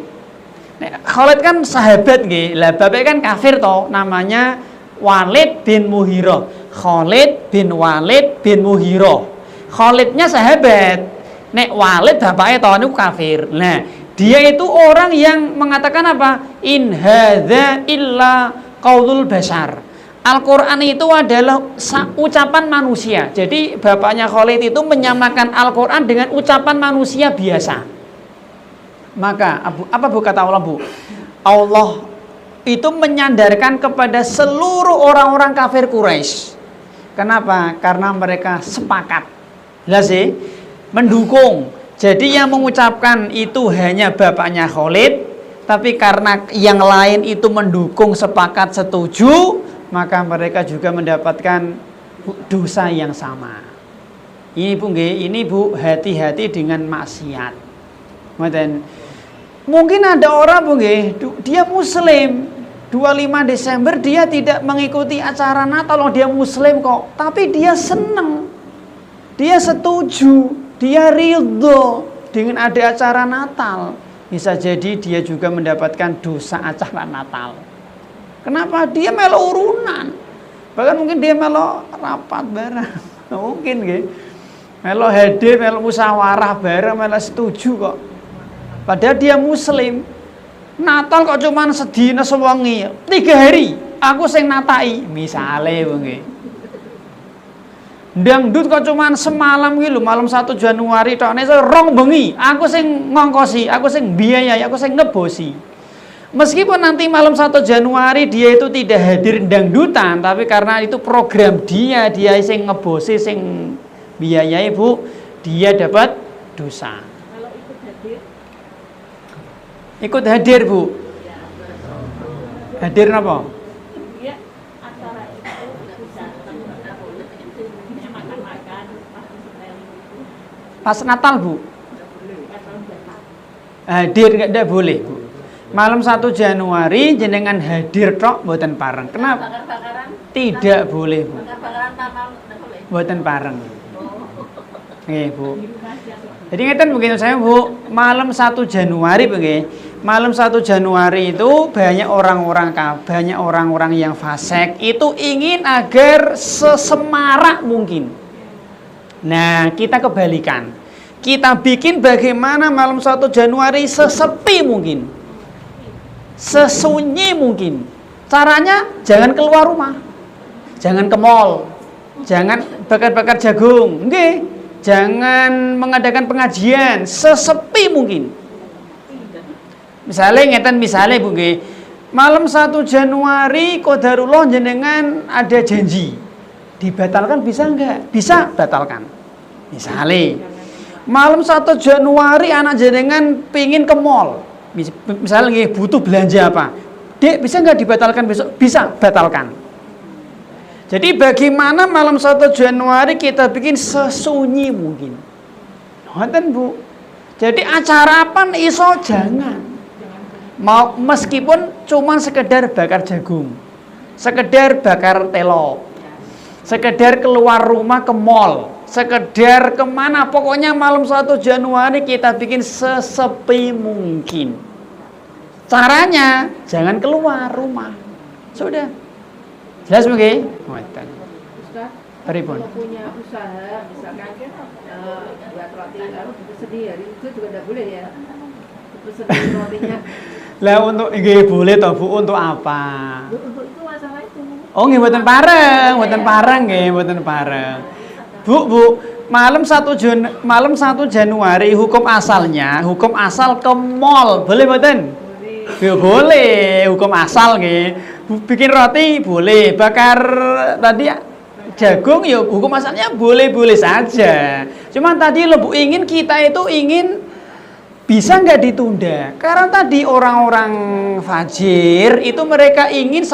Khalid kan sahabat nggih. Lah bapaknya kan kafir toh, namanya Walid bin Mughirah. Khalid bin Walid bin Mughirah. Khalidnya sahabat. Nek Walid bapaknya toh niku kafir. Nah, dia itu orang yang mengatakan apa? In hadza illa qaulul bashar. Al-Quran itu adalah ucapan manusia. Jadi bapaknya Khalid itu menyamakan Al-Quran dengan ucapan manusia biasa. Maka apa Bu kata Allah, Bu? Allah itu menyandarkan kepada seluruh orang-orang kafir Quraisy. Kenapa? Karena mereka sepakat. Jelas sih? Mendukung. Jadi yang mengucapkan itu hanya bapaknya Khalid, tapi karena yang lain itu mendukung, sepakat, setuju, maka mereka juga mendapatkan dosa yang sama. Ini Bu nggih, ini Bu, hati-hati dengan maksiat. Mungkin ada orang Bu nggih, dia muslim, 25 Desember dia tidak mengikuti acara Natal, dia muslim kok, tapi dia senang. Dia setuju, dia ridho dengan ada acara Natal. Bisa jadi dia juga mendapatkan dosa acara Natal. Kenapa? Dia melo urunan. Bahkan mungkin dia melo rapat bareng. Mungkin nggih. Melo hadir, melo musyawarah bareng, melo setuju kok. Padahal dia muslim. Natal kok cuman sedina sewengi, 3 hari. Aku sing natai, misale nggih. Dangdut kok cuman semalam iki lho, malam 1 Januari tok nek rong bengi. Aku sing ngongkosi, aku sing biayai, aku sing ngebosi. Meskipun nanti malam 1 Januari dia itu tidak hadir dangdutan, tapi karena itu program dia sing ngebosi, sing biayai Bu, dia dapat dosa. Kalau ikut hadir? Ikut hadir Bu. Ya. Hadir apa? Iya, acara itu bisa makan-makan Pas Natal Bu. Hadir enggak boleh Bu. Malam 1 Januari jenengan hadir tok mboten pareng. Kenapa? Bakar-bakaran? Tidak boleh Bu. Bakar-bakaran tamal boleh. Mboten pareng. Nggih Bu. Jadi ngeten begitu saya Bu, malam 1 Januari nggih. Malam 1 Januari itu banyak orang-orang yang fasik itu ingin agar sesemarak mungkin. Nah, kita kebalikan. Kita bikin bagaimana malam 1 Januari sesepi mungkin. Sesunyi mungkin. Caranya jangan keluar rumah, jangan ke mall, jangan bakar-bakar jagung, nggih, jangan mengadakan pengajian, sesepi mungkin. Misalnya Bu nggih, malam 1 Januari qadarullah jenengan ada janji, dibatalkan bisa enggak? Bisa batalkan. Misalnya Malam 1 Januari anak jenengan pingin ke mall. Misalnya butuh belanja apa? Dek, bisa nggak dibatalkan besok? Bisa, batalkan. Jadi bagaimana malam 1 Januari kita bikin sesunyi mungkin. Ngoten Bu. Jadi acara apa iso jangan. Mau meskipun cuma sekedar bakar jagung, sekedar bakar telo, sekedar keluar rumah ke mall, sekedar kemana, pokoknya malam 1 Januari kita bikin sesepi mungkin. Caranya jangan keluar rumah. Sudah. Jelas mungkin? Ngoten. Ustaz, Pripun? kalau punya usaha misalkan buat roti sedih hari itu juga tidak boleh ya. Sedih rotinya. Lah untuk nggih boleh toh Bu, untuk apa? Untuk itu masalah itu. Oh nggih mboten pareng, mboten pareng nggih, mboten pareng. Bu, malam 1 Januari hukum asalnya, hukum asal ke mall, boleh mboten? Ya boleh, hukum asal nggih. Bikin roti boleh, bakar tadi jagung ya hukum asalnya boleh-boleh saja. Cuman tadi lo Bu kita itu ingin bisa nggak ditunda? Karena tadi orang-orang fajir itu mereka ingin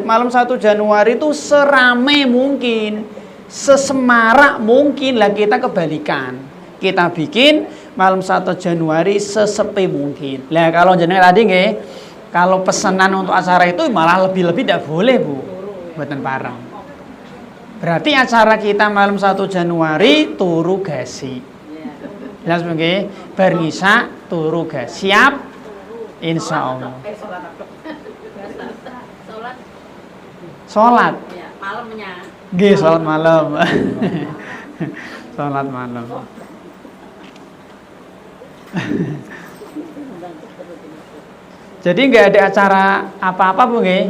malam 1 Januari itu serame mungkin, sesemarak mungkin. Lah kita kebalikan. Kita bikin malam 1 Januari sesepi mungkin. Lah kalau jenengan tadi nggih, kalau pesanan untuk acara itu malah lebih-lebih tidak boleh Bu. Mboten pareng. Berarti acara kita malam 1 Januari turu gasi. Jelas mungkin bar ngisa turu gasi. Siap? Insyaallah. Salat. Ya, malamnya. Nggih, salat malam. Salat malam. Jadi nggak ada acara apa-apa Bu nggih.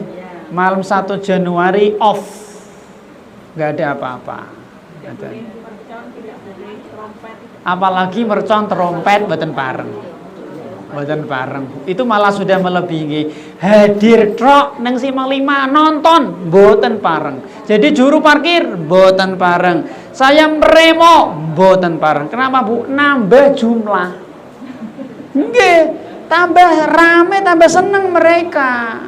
Malam 1 Januari off. Nggak ada apa-apa. Apalagi mercon trompet mboten pareng. Mboten pareng. Itu malah sudah melebihi. Hadir trok nang Simpang 5 nonton mboten pareng. Jadi juru parkir mboten pareng. Saya meremo mboten pareng. Kenapa Bu? Nambah jumlah. Nggih, tambah rame, tambah seneng mereka.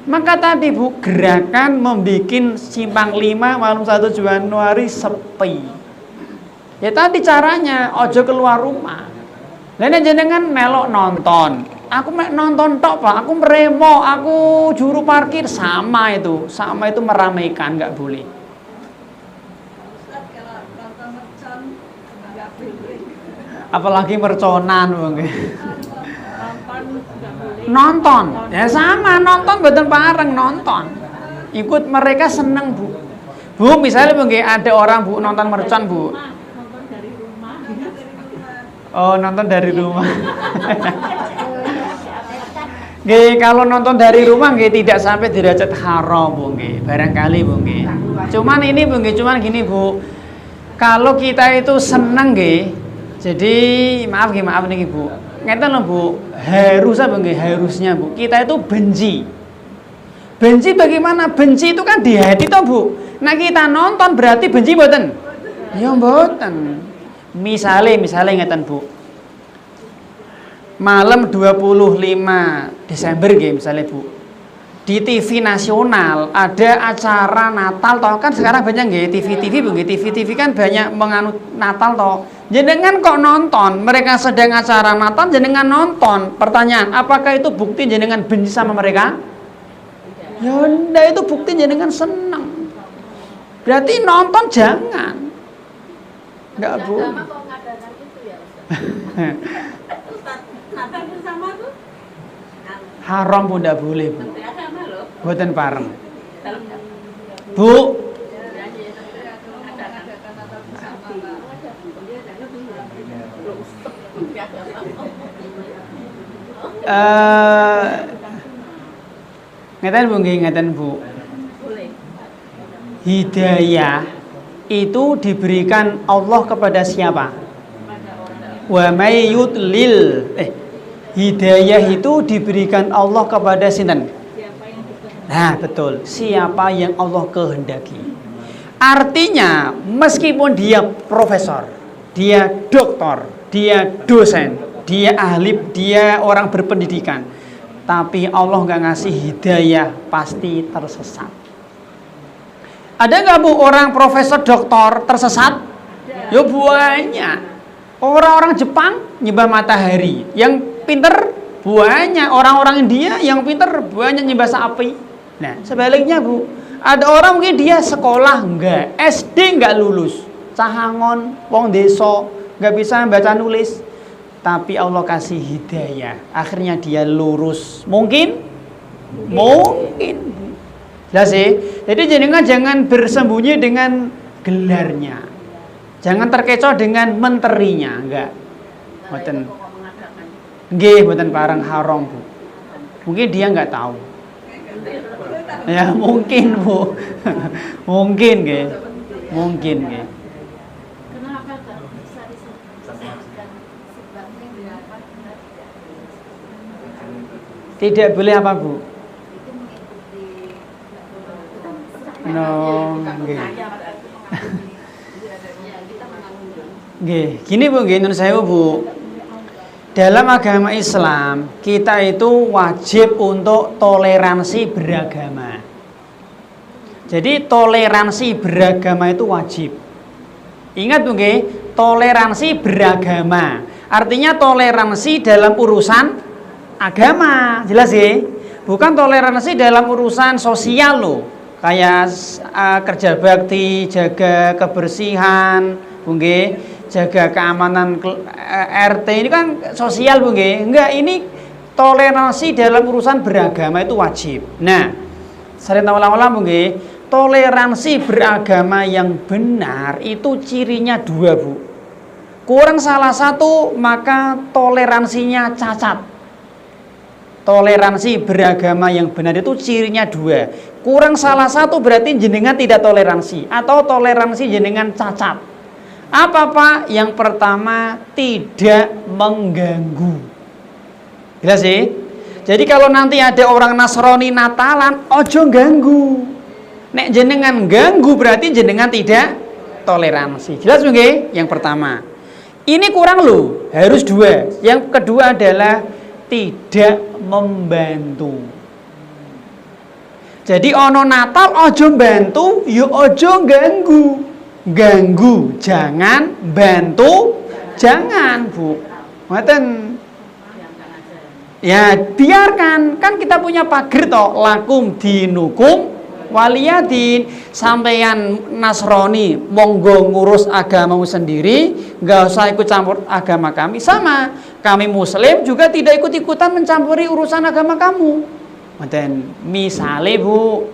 Maka tadi Bu, gerakan membikin Simpang 5 malam 1 Januari sepi. Ya tadi caranya, ojo keluar rumah. Lainnya jenengan melok nonton. Aku nonton tok Pak, aku meremo, aku juru parkir sama itu meramaikan, nggak boleh. Apalagi merconan mungkin. Nonton, ya sama nonton betul bareng nonton. Ikut mereka seneng Bu. Bu misalnya mungkin ada orang Bu nonton mercon Bu. Nonton dari rumah. Oh nonton dari rumah. Nggih, kalau nonton dari rumah nggih tidak sampai derajat haram Bu nggih. Barangkali Bu nggih. Cuman ini Bu nggih, cuman gini Bu. Kalau kita itu seneng nggih. Jadi maaf nih Bu. Ngeten lho Bu, harusnya Bu. Kita itu benci. Benci bagaimana? Benci itu kan di hati toh Bu. Nah kita nonton berarti benci mboten? Ya mboten. Misale ngeten Bu. Malam 25 Desember nggih misale Bu. Di TV nasional ada acara Natal toh, kan sekarang banyak nggih TV Bu nggih. TV kan banyak menganut Natal toh. Jenengan kok nonton, mereka sedang acara Natal jenengan nonton. Pertanyaan, apakah itu bukti jenengan benci sama mereka? Ya ndak, itu bukti jenengan senang. Berarti nonton jangan. Enggak Bu. Agama kok ngadakan itu ya Ustaz. Natal bersama tuh Haram pun ndak boleh Bu. Menteri Agama loh. Mboten pareng. Dalam Bu, ngeten Bu nggih, ngeten Bu. Hidayah itu diberikan Allah kepada siapa? Wa may yudlil. Hidayah itu diberikan Allah kepada sinten? Nah, betul. Siapa yang Allah kehendaki. Artinya, meskipun dia profesor, dia doktor, dia dosen, dia ahli, dia orang berpendidikan, tapi Allah nggak ngasih hidayah, pasti tersesat. Ada nggak Bu orang profesor doktor tersesat? Ya banyak. Orang-orang Jepang nyembah matahari, yang pinter banyak. Orang-orang India yang pinter banyak nyembah sapi. Nah sebaliknya Bu, ada orang mungkin dia sekolah enggak, SD enggak lulus, cahangon, wong desa, enggak bisa baca nulis, tapi Allah kasih hidayah, akhirnya dia lurus. Mungkin. Jelas sih. Jadi jenengan jangan bersembunyi dengan gelarnya, jangan terkecoh dengan menterinya, enggak. Mboten. Nggih, mboten parang haram Bu. Mungkin dia enggak tahu. Ya mungkin Bu. Mungkin nggih. Mungkin nggih. Kenapa bisa disebutkan sebabnya berapa? Tidak boleh apa Bu? Itu mengikuti No, nggih. Nggih, gini Bu, nggih nun sewu Bu. Dalam agama Islam, kita itu wajib untuk toleransi beragama. Jadi toleransi beragama itu wajib. Ingat Bu nggih, toleransi beragama. Artinya toleransi dalam urusan agama, jelas nggih? Bukan toleransi dalam urusan sosial loh. Kayak kerja bakti, jaga kebersihan, Bu nggih. Jaga keamanan RT, ini kan sosial Bu nggih. Enggak, ini toleransi dalam urusan beragama itu wajib. Nah, sareng ulama-ulama Bu nggih, toleransi beragama yang benar itu cirinya dua Bu. Kurang salah satu maka toleransinya cacat. Toleransi beragama yang benar itu cirinya dua. Kurang salah satu berarti jenengan tidak toleransi, atau toleransi jenengan cacat. Apa Pak? Yang pertama, tidak mengganggu. Jelas sih? Jadi kalau nanti ada orang Nasrani Natalan, ojo ganggu. Nek jenengan ganggu berarti jenengan tidak toleransi. Jelas nggih? Yang pertama. Ini kurang loh, harus dua. Yang kedua adalah tidak membantu. Jadi ono Natal ojo bantu, yo ojo ganggu. Ganggu jangan, bantu jangan Bu. Ngoten. Ya biarkan, kan kita punya pager toh, lakum dinukum waliyadin. Sampeyan Nasrani monggo ngurus agamamu sendiri, nggak usah ikut campur agama kami. Sama kami Muslim juga tidak ikut-ikutan mencampuri urusan agama kamu. Ngoten. Misale Bu,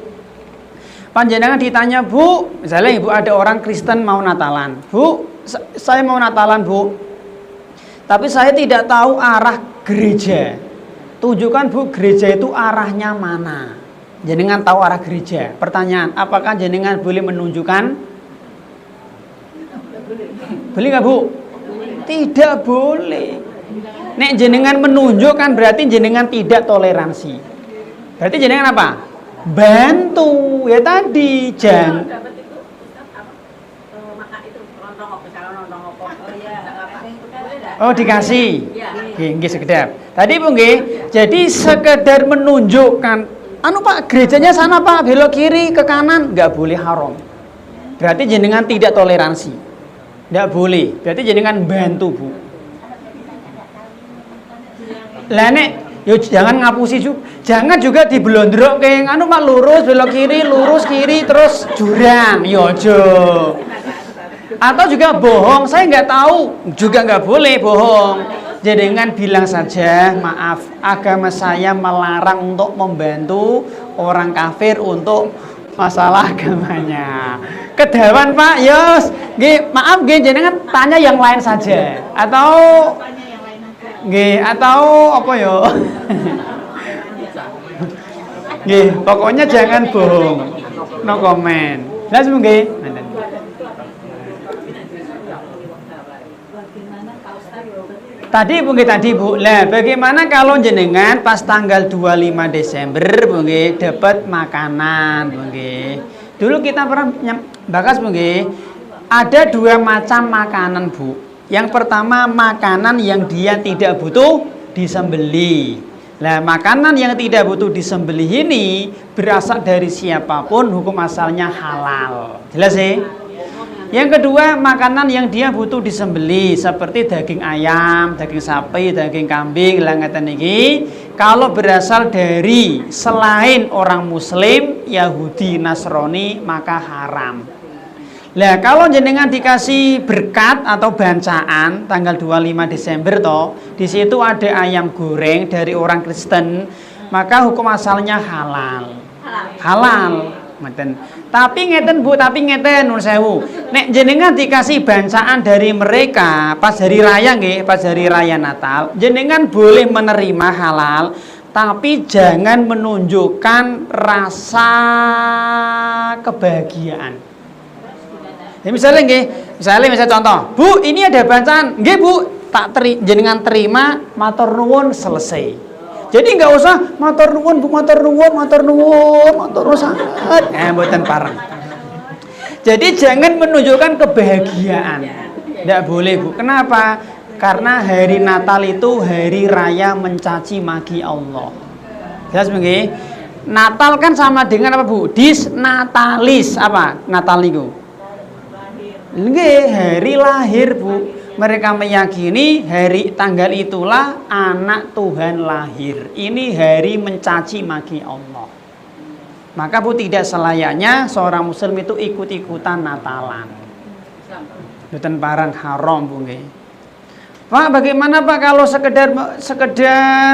panjenengan ditanya Bu, misalnya Ibu ada orang Kristen mau Natalan, Bu, saya mau Natalan Bu, tapi saya tidak tahu arah gereja. Tunjukkan Bu, gereja itu arahnya mana. Jenengan tahu arah gereja. Pertanyaan, apakah jenengan boleh menunjukkan? Boleh nggak Bu? Tidak boleh. Nek jenengan menunjukkan berarti jenengan tidak toleransi. Berarti jenengan apa? Bantu, ya tadi jangan. Oh dikasih, nggih sekedar. Tadi Bu nggih, jadi sekedar menunjukkan. Anu Pak, gerejanya sana Pak, belok kiri ke kanan, nggak boleh haram. Berarti jenengan tidak toleransi, nggak boleh. Berarti jenengan bantu Bu. Lah nek yo jangan ngapusi juga. Jangan juga diblondrok ke anu Pak, lurus belok kiri terus jurang. Yo aja. Atau juga bohong, saya nggak tahu, juga nggak boleh bohong. Jenengan bilang saja, maaf, agama saya melarang untuk membantu orang kafir untuk masalah agamanya. Kedawan Pak, yos, maaf, jenengan tanya yang lain saja. Atau atau apa ya? Pokoknya jangan bohong. No comment. Jelas nggih? Tadi Bu, lah bagaimana kalau jenengan pas tanggal 25 Desember Bu dapat makanan Bu. Dulu kita pernah bakas Bu, ada dua macam makanan Bu. Yang pertama, makanan yang dia tidak butuh disembelih. Nah, makanan yang tidak butuh disembelih ini berasal dari siapapun, hukum asalnya halal. Jelas sih? Yang kedua, makanan yang dia butuh disembelih seperti daging ayam, daging sapi, daging kambing, langatan ini kalau berasal dari selain orang muslim, Yahudi, Nasrani maka haram. Lah kalau jenengan dikasih berkat atau bancaan tanggal 25 Desember toh, di situ ada ayam goreng dari orang Kristen, maka hukum asalnya halal. Halal. Ngeten. Tapi ngeten Bu, nun sewu. Nek jenengan dikasih bancaan dari mereka pas hari raya nggih, pas hari raya Natal, jenengan boleh menerima halal, tapi jangan menunjukkan rasa kebahagiaan. Ya misalnya contoh, Bu, ini ada bancaan, nggih Bu, jenengan terima, matur nuwun selesai. Jadi nggak usah matur nuwun Bu, matur nuwun sangat. Mboten pareng. Jadi jangan menunjukkan kebahagiaan. Tidak boleh Bu. Kenapa? Karena hari Natal itu hari raya mencaci maki Allah. Jelas nggih? Natal kan sama dengan apa Bu? Disnatalis. Apa? Natal niku? Nggih, hari lahir Bu. Mereka meyakini hari tanggal itulah anak Tuhan lahir. Ini hari mencaci maki Allah. Maka Bu, tidak selayaknya seorang muslim itu ikut-ikutan Natalan. Mboten parang haram Bu nggih. Pak, bagaimana Pak kalau sekedar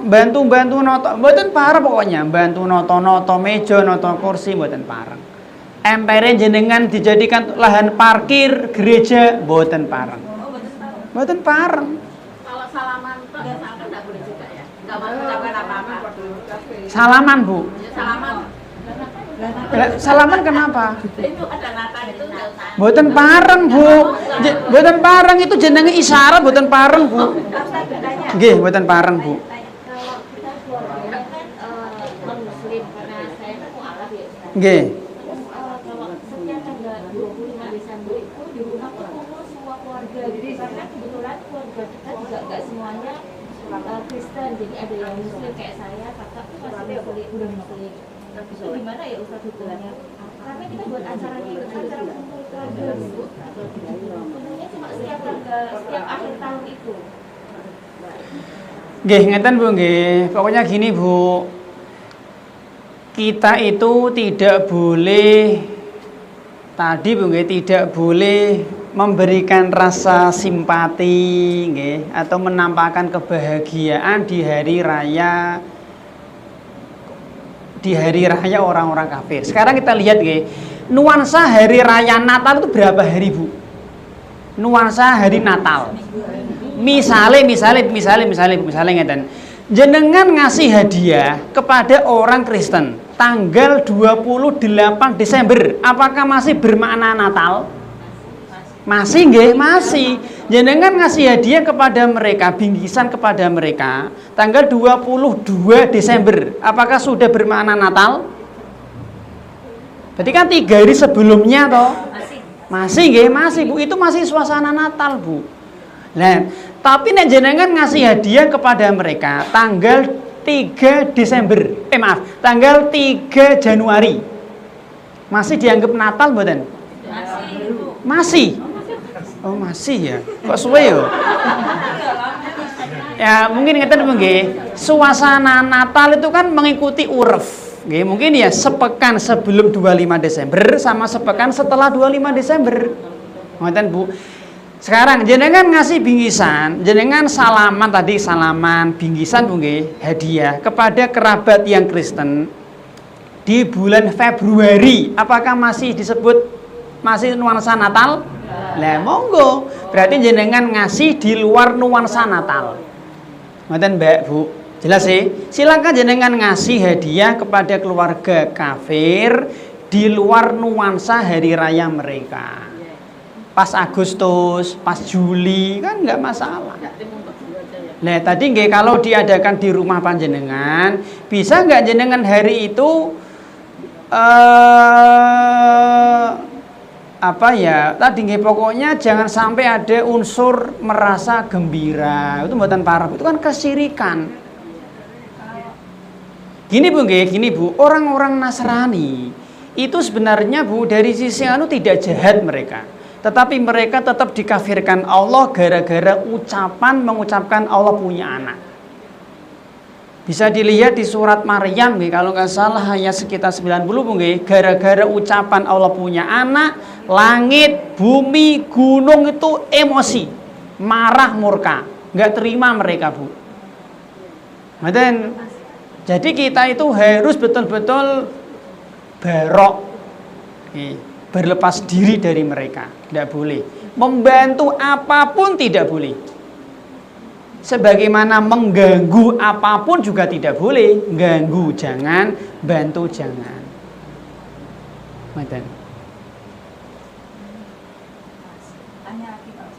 bantu-bantu noto, mboten parang pokoknya, bantu noto-noto meja, noto kursi mboten parang. Empere jenengan dijadikan lahan parkir gereja, mboten pareng. Mboten pareng. Kalau salaman toh enggak boleh juga ya. Enggak mau mengucapkan apa-apa. Salaman, Bu. Ya, salaman. Salaman kenapa? Itu ada Natal itu enggak usah. Mboten pareng, Bu. Mboten pareng itu jenenge isyarat, mboten pareng, Bu. Nggih, mboten pareng, Bu. Kalau kita keluarganya kan non muslim karena saya kan mualaf ya. Nggih. Desember itu di rumah kumpul semua keluarga gitu karena kebetulan keluarga kita juga nggak semuanya Kristen, jadi ada yang muslim kayak saya, kakak tuh masih udah muslim. Itu gimana ya Ustaz hukumnya? Karena kita buat acara kumpul keluarga gitu, kumpulnya cuma setiap akhir tahun itu. Nggih, ngeten Bu nggih. Pokoknya gini Bu. Kita itu tidak boleh tadi Bu nggih, tidak boleh memberikan rasa simpati nggih atau menampakkan kebahagiaan di hari raya orang-orang kafir. Sekarang kita lihat nggih, nuansa hari raya Natal itu berapa hari Bu? Nuansa hari Natal. Misalnya ngeten. Jenengan ngasih hadiah kepada orang Kristen tanggal 28 Desember, apakah masih bermakna Natal? Masih nggih, masih. Jenengan ngasih hadiah kepada mereka, bingkisan kepada mereka tanggal 22 Desember, apakah sudah bermakna Natal? Berarti kan 3 hari sebelumnya toh? Masih nggih, masih Bu, itu masih suasana Natal Bu. Nah, tapi nek jenengan ngasih hadiah kepada mereka tanggal 3 Desember, tanggal 3 Januari, masih dianggap Natal mboten? Masih. Oh masih ya, kok suwe ya? Ya mungkin ngeten nggih, suasana Natal itu kan mengikuti uruf. Nggih, mungkin ya sepekan sebelum 25 Desember sama sepekan setelah 25 Desember. Ngoten Bu. Sekarang jenengan ngasih bingkisan, jenengan salaman bingkisan Bu nggih, hadiah kepada kerabat yang Kristen di bulan Februari, apakah masih nuansa Natal? Lah monggo, berarti jenengan ngasih di luar nuansa Natal. Ngoten Mbak Bu, jelas sih? Silakan jenengan ngasih hadiah kepada keluarga kafir di luar nuansa hari raya mereka. Pas Agustus, pas Juli kan nggak masalah. Nah tadi nggih, kalau diadakan di rumah panjenengan, bisa nggak jenengan hari itu apa ya tadi nggih, pokoknya jangan sampai ada unsur merasa gembira. Itu mboten parah, itu kan kesyirikan. Gini Bu nggih, gini Bu, orang-orang Nasrani itu sebenarnya Bu dari sisi anu tidak jahat mereka. Tetapi mereka tetap dikafirkan Allah gara-gara mengucapkan Allah punya anak. Bisa dilihat di surat Maryam nih, kalau nggak salah ayat sekitar 90 nih, gara-gara ucapan Allah punya anak, langit, bumi, gunung itu emosi, marah, murka, nggak terima mereka Bu. Dan jadi kita itu harus betul-betul barok, berlepas diri dari mereka, tidak boleh membantu apapun, tidak boleh. Sebagaimana mengganggu apapun juga tidak boleh. Ganggu jangan, bantu jangan. Madan.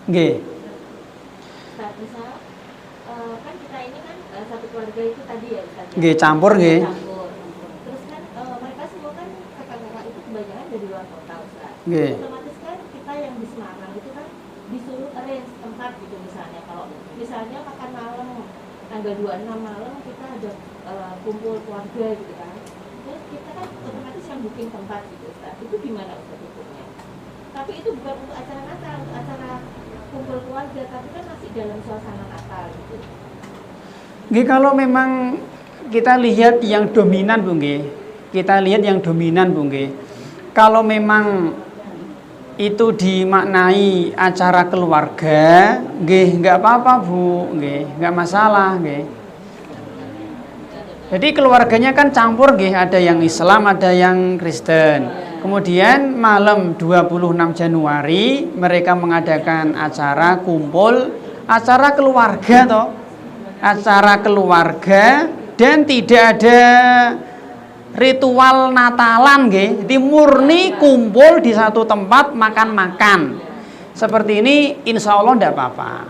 Nggih. Misal kan kita ini kan satu keluarga itu tadi ya Ustaz. Nggih, campur nggih. Terus kan mereka semua kan kakak-kakak itu kebanyakan dari luar kota Ustaz. Nggih. Otomatis kan kita yang di Semarang itu kan disuruh arrange tempat gitu misalnya. Kalau misalnya makan malam tanggal 26 malam kita ada kumpul keluarga gitu kan. Terus kita kan otomatis yang booking tempat gitu Ustaz. Itu gimana Ustaz hukumnya? Tapi itu bukan untuk acara Natal, untuk acara kumpul keluarga, tapi kan masih dalam suasana Natal gitu. Nggih, kalau memang kita lihat yang dominan Bu nggih. Kita lihat yang dominan Bu nggih. Kalau memang itu dimaknai acara keluarga, nggih, nggak apa-apa Bu, nggih, nggak masalah, nggih. Jadi keluarganya kan campur, nggih, ada yang Islam, ada yang Kristen. Kemudian malam 26 Januari mereka mengadakan acara kumpul, acara keluarga toh. Acara keluarga dan tidak ada ritual Natalan nggih. Jadi murni kumpul di satu tempat makan-makan. Seperti ini insya Allah tidak apa-apa.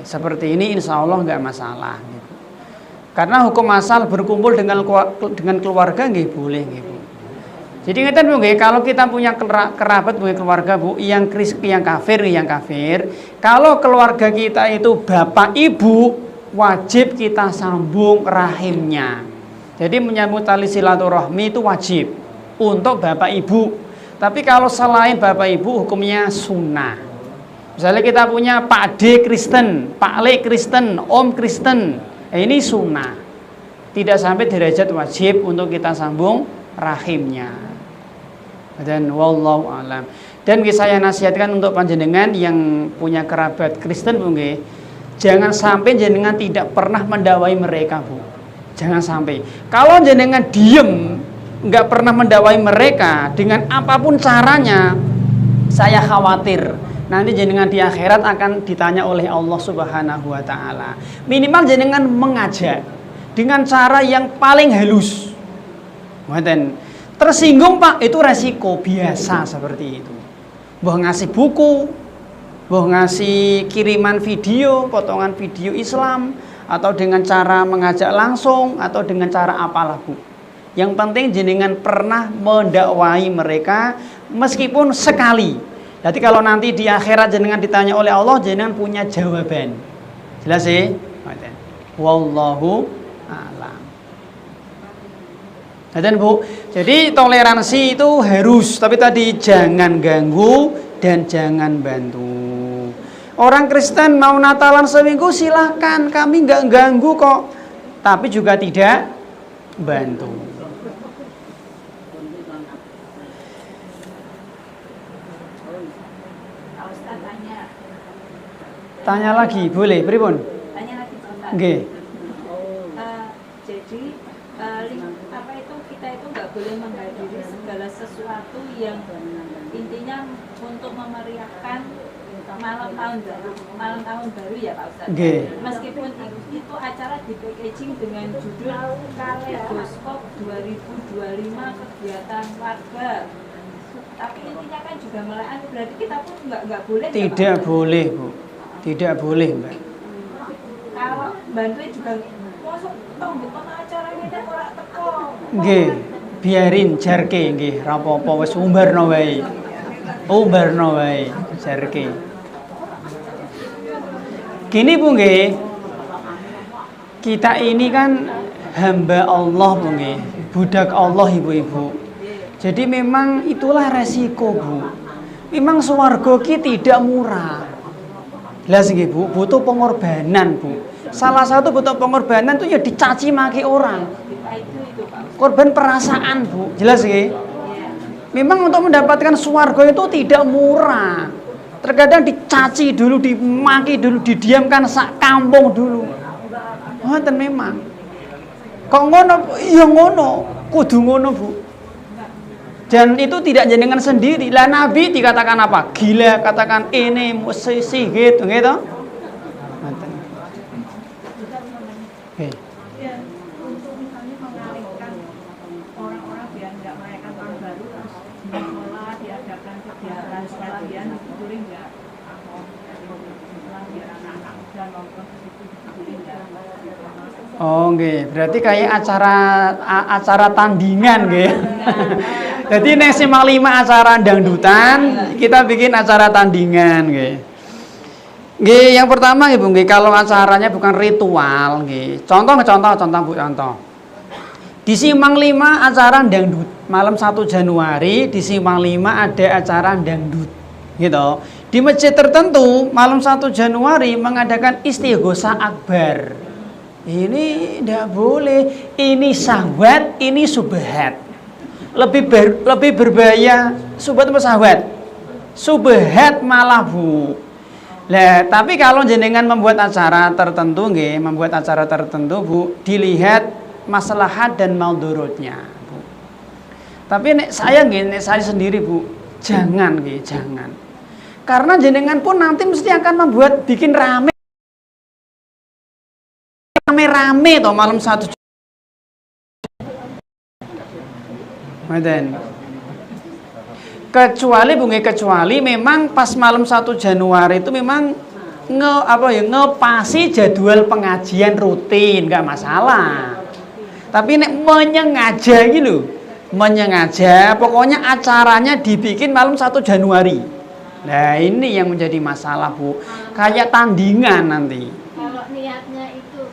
Seperti ini insya Allah nggak masalah. Karena hukum asal berkumpul dengan keluarga nggih boleh nggih Bu. Jadi ngeten Bu nggih, kalau kita punya kerabat punya keluarga Bu yang kafir, kalau keluarga kita itu bapak ibu wajib kita sambung rahimnya. Jadi menyambut tali silaturahmi itu wajib untuk bapak ibu. Tapi kalau selain bapak ibu hukumnya sunnah. Misalnya kita punya Pak D Kristen, Pak Le Kristen, Om Kristen, ini sunnah. Tidak sampai derajat wajib untuk kita sambung rahimnya. Dan wallahu alam. Dan saya nasihatkan untuk panjenengan yang punya kerabat Kristen Bu nggih, jangan sampai jenengan tidak pernah mendakwai mereka Bu. Jangan sampai. Kalau jenengan diem nggak pernah mendakwai mereka dengan apapun caranya, saya khawatir nanti jenengan di akhirat akan ditanya oleh Allah Subhanahu wa taala. Minimal jenengan mengajak dengan cara yang paling halus. Ngoten. Tersinggung Pak, itu resiko biasa seperti itu. Mbah ngasih buku, mbah ngasih kiriman video, potongan video Islam, atau dengan cara mengajak langsung, atau dengan cara apalah Bu. Yang penting jenengan pernah mendakwai mereka meskipun sekali. Jadi kalau nanti di akhirat jenengan ditanya oleh Allah, jenengan punya jawaban. Jelas sih? Wallahu a'lam. Dan Bu, jadi toleransi itu harus, tapi tadi jangan ganggu dan jangan bantu. Orang Kristen mau Natalan seminggu silakan, kami nggak ganggu kok, tapi juga tidak bantu. Tanya lagi, boleh, pripun? Tanya lagi Ustaz. Nggih. Jadi apa itu kita itu nggak boleh menghadiri segala sesuatu yang intinya untuk memeriahkan malam tahun baru ya Pak Ustadz. Nggih. Meskipun itu acara di packaging dengan judul Kaleidoskop 2025 kegiatan warga, tapi intinya kan juga melayani, berarti kita pun nggak boleh. Tidak boleh Bu, tidak boleh Mbak. Kalau bantuin juga masuk toh acara ini orang teko. Nggih. biarin jarke nggih, ra apa-apa wis umbarno wae. Umbarno wae jarke. Gini Bu nggih. Kita ini kan hamba Allah Bu nggih, budak Allah Ibu-ibu. Jadi memang itulah resiko Bu. Memang swarga ki tidak murah. Jelas nggih Bu, butuh pengorbanan Bu. Salah satu butuh pengorbanan itu ya dicaci maki orang. Korban perasaan Bu, jelas nggih. Memang untuk mendapatkan swarga itu tidak murah. Terkadang dicaci dulu, dimaki dulu, didiamkan sak kampung dulu. Ngoten memang. Kok ngono? Ya ngono, kudu ngono Bu. Dan itu tidak jenengan sendiri. Lah Nabi dikatakan apa? Gila, katakan ini musisi gitu, gitu. Ngoten. Oke. Ya, untuk misalnya mengalihkan orang-orang biar nggak merayakan tahun baru, terus di sekolah diadakan kegiatan sekalian, boleh nggak? Biar anak-anak muda nonton ke situ, boleh nggak? Oh nggih, berarti kayak acara tandingan nggih. Jadi nek Simpang 5 acara dangdutan, kita bikin acara tandingan nggih. Nggih, yang pertama Ibu nggih, kalau acaranya bukan ritual nggih. Contoh Bu, contoh. Di Simpang 5 acara dangdut. Malam 1 Januari di Simpang 5 ada acara dangdut. Gitu. Di masjid tertentu malam 1 Januari mengadakan istighosah akbar. Ini tidak boleh, ini syahwat, ini subhat. Lebih berbahaya subhat atau syahwat? Subhat malah Bu. Lah, tapi kalau jenengan membuat acara tertentu nggih, membuat acara tertentu Bu, dilihat maslahat dan maudhurutnya, Bu. Tapi nek saya nggih, nek saya sendiri Bu, jangan nggih, jangan. Karena jenengan pun nanti mesti akan membuat bikin rame toh malam 1 Maden. Kecuali memang pas malam 1 Januari itu memang ngepasi jadwal pengajian rutin, nggak masalah. Tapi nek menyengaja gitu, menyengaja pokoknya acaranya dibikin malam 1 Januari. Nah, ini yang menjadi masalah Bu. Kayak tandingan nanti. Kalau niatnya itu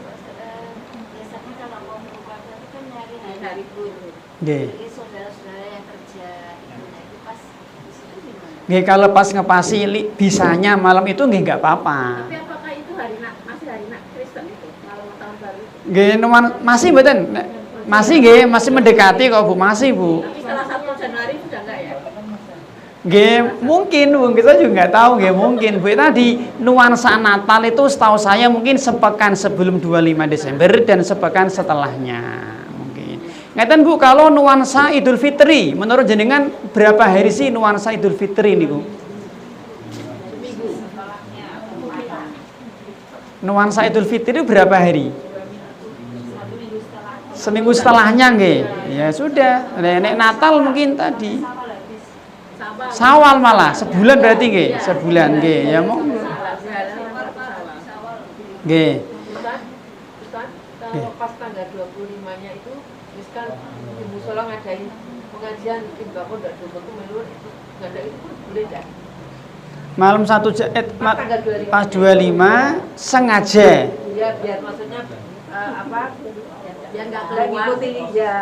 biasanya kalau mau berpuasa itu kan nyari hari libur. Nggih. Jadi saudara-saudara yang kerja itu pas di situ gimana? Nggih, kalau pas ngepasi bisanya malam itu nggih nggak apa-apa. Tapi apakah itu masih hari Kristen itu, malam tahun baru itu? Nggih, masih mboten. Masih nggih, masih mendekati kok Bu, masih Bu. Tapi setelah 1 Januari sudah enggak ya? Nggih, mungkin Bu, kita juga nggak tahu nggih, mungkin Bu. Tadi nuansa Natal itu setahu saya mungkin sepekan sebelum 25 Desember dan sepekan setelahnya. Mungkin. Ngeten Bu, kalau nuansa Idul Fitri, menurut jenengan berapa hari sih nuansa Idul Fitri ini Bu? Nuansa Idul Fitri berapa hari? Seminggu setelahnya nggih. Ya sudah. Nek Natal mungkin tadi. Sawal malah sebulan berarti nggih, sebulan nggih. Ya mau nggih. Kalau pas tanggal 25-nya itu misalkan di musola ngadain pengajian timbako ndak double melur itu ngadain itu boleh enggak? Malam 1 pas 25 sengaja. Ya biar maksudnya biar nggak keluar ya,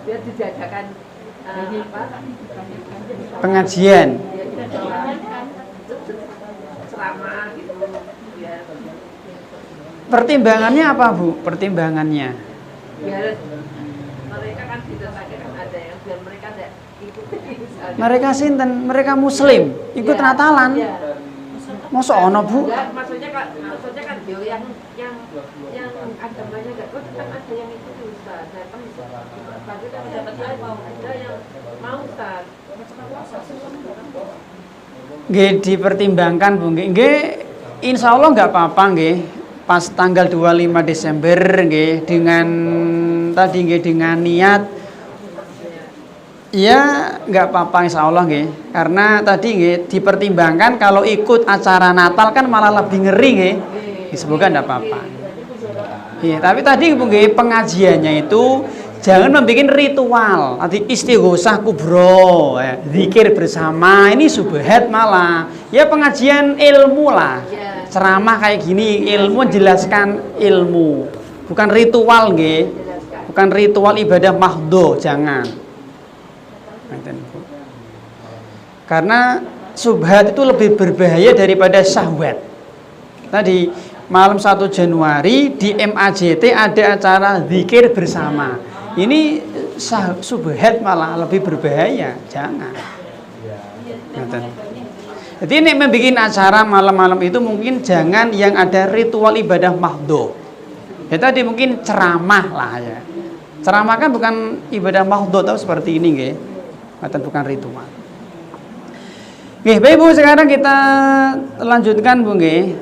biar dijadakan Pengajian. Ceramah gitu biar Pertimbangannya apa Bu? Pertimbangannya? biar mereka kan tidak sakit kan ada yang biar mereka tidak ikut misalnya. Mereka sinten? Mereka Muslim, ikut Ya, Natalan. ya. Masa ono Bu? Enggak, maksudnya kan yo yang agamanya enggak kok tetap ada yang itu Ustaz. Datang bagi kan dapat ada yang mau Ustaz. Nggih, dipertimbangkan Bu nggih. Nggih, insyaallah nggak apa-apa nggih. Pas tanggal 25 Desember nggih dengan tadi nggih dengan niat ya nggak apa-apa insyaallah nggih. Karena tadi nggih dipertimbangkan kalau ikut acara Natal kan malah lebih ngeri nggih. Semoga enggak apa-apa. Iya, tapi tadi Bu nggih pengajiannya itu Jangan membuat ritual, nanti istighosah kubro, zikir bersama, ini subhat malah. Ya pengajian ilmu lah, ceramah kayak gini, ilmu jelaskan ilmu, bukan ritual nggih, bukan ritual ibadah mahdho, jangan. Karena subhat itu lebih berbahaya daripada syahwat. Tadi malam 1 Januari di MAJT ada acara zikir bersama. Ini subhat malah lebih berbahaya, jangan. Jadi ini membuat acara malam-malam itu mungkin jangan yang ada ritual ibadah mahdho. Ya tadi mungkin ceramah lah ya. Ceramah kan bukan ibadah mahdho, tahu seperti ini nggih. Bukan ritual. Nggih, Bapak Ibu, sekarang kita lanjutkan Bu nggih.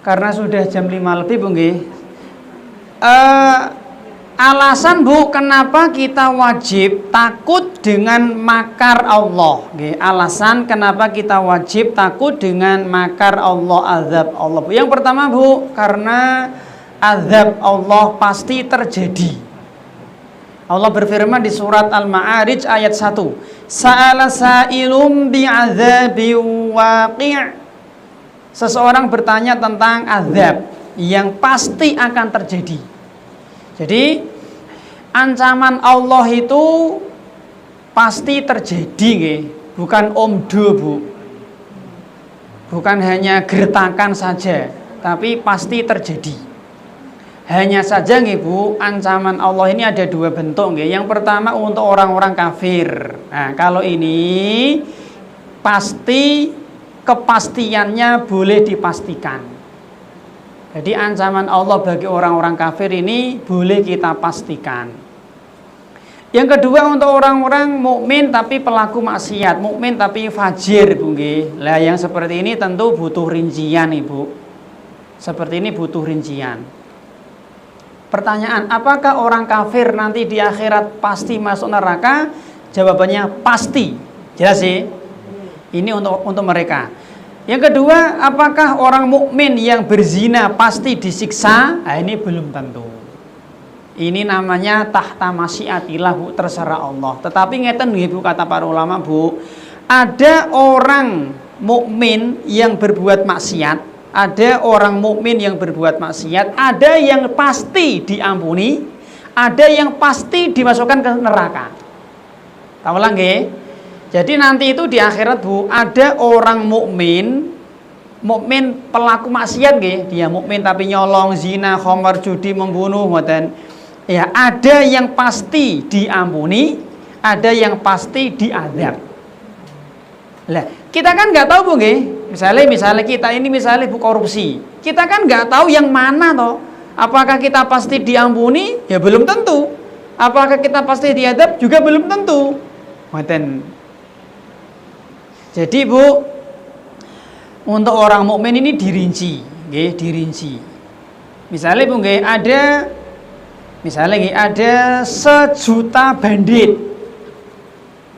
Karena sudah jam 5 lebih Bu nggih. Alasan Bu kenapa kita wajib takut dengan makar Allah. Nggih, alasan kenapa kita wajib takut dengan makar Allah, azab Allah. Yang pertama Bu, karena azab Allah pasti terjadi. Allah berfirman di surat Al-Ma'arij ayat 1. Sa'ala sa'ilum bi'adzabi waqi'. Seseorang bertanya tentang azab yang pasti akan terjadi. Jadi ancaman Allah itu pasti terjadi nggih, bukan omdo Bu. Bukan hanya gertakan saja, tapi pasti terjadi. Hanya saja nggih Bu, ancaman Allah ini ada 2 bentuk nggih. Yang pertama untuk orang-orang kafir. Nah, kalau ini pasti kepastiannya boleh dipastikan. Jadi ancaman Allah bagi orang-orang kafir ini boleh kita pastikan. Yang kedua untuk orang-orang mukmin tapi pelaku maksiat, mukmin tapi fajir Bu nggih. Lah yang seperti ini tentu butuh rincian Ibu. Seperti ini butuh rincian. Pertanyaan, apakah orang kafir nanti di akhirat pasti masuk neraka? Jawabannya pasti. Jelas sih? Ini untuk mereka. Yang kedua, apakah orang mukmin yang berzina pasti disiksa? Nah, ini belum tentu. Ini namanya tahta masyiatillah Bu, terserah Allah. Tetapi ngeten nggih Bu, kata para ulama Bu, ada orang mukmin yang berbuat maksiat, ada orang mukmin yang berbuat maksiat, ada yang pasti diampuni, ada yang pasti dimasukkan ke neraka. Tahu lah nggih? Jadi nanti itu di akhirat Bu, ada orang mukmin pelaku maksiat nggih, dia mukmin tapi nyolong, zina, khamar, judi, membunuh ngoten. Ya, ada yang pasti diampuni, ada yang pasti diazab. Lah, kita kan nggak tahu Bu nggih. Misalnya kita ini Bu korupsi. Kita kan nggak tahu yang mana toh. Apakah kita pasti diampuni? Ya belum tentu. Apakah kita pasti diazab? Juga belum tentu. Ngoten. Jadi Bu, untuk orang mukmin ini dirinci, nggih, dirinci. Misalnya Bu nggih, ada 1 juta bandit.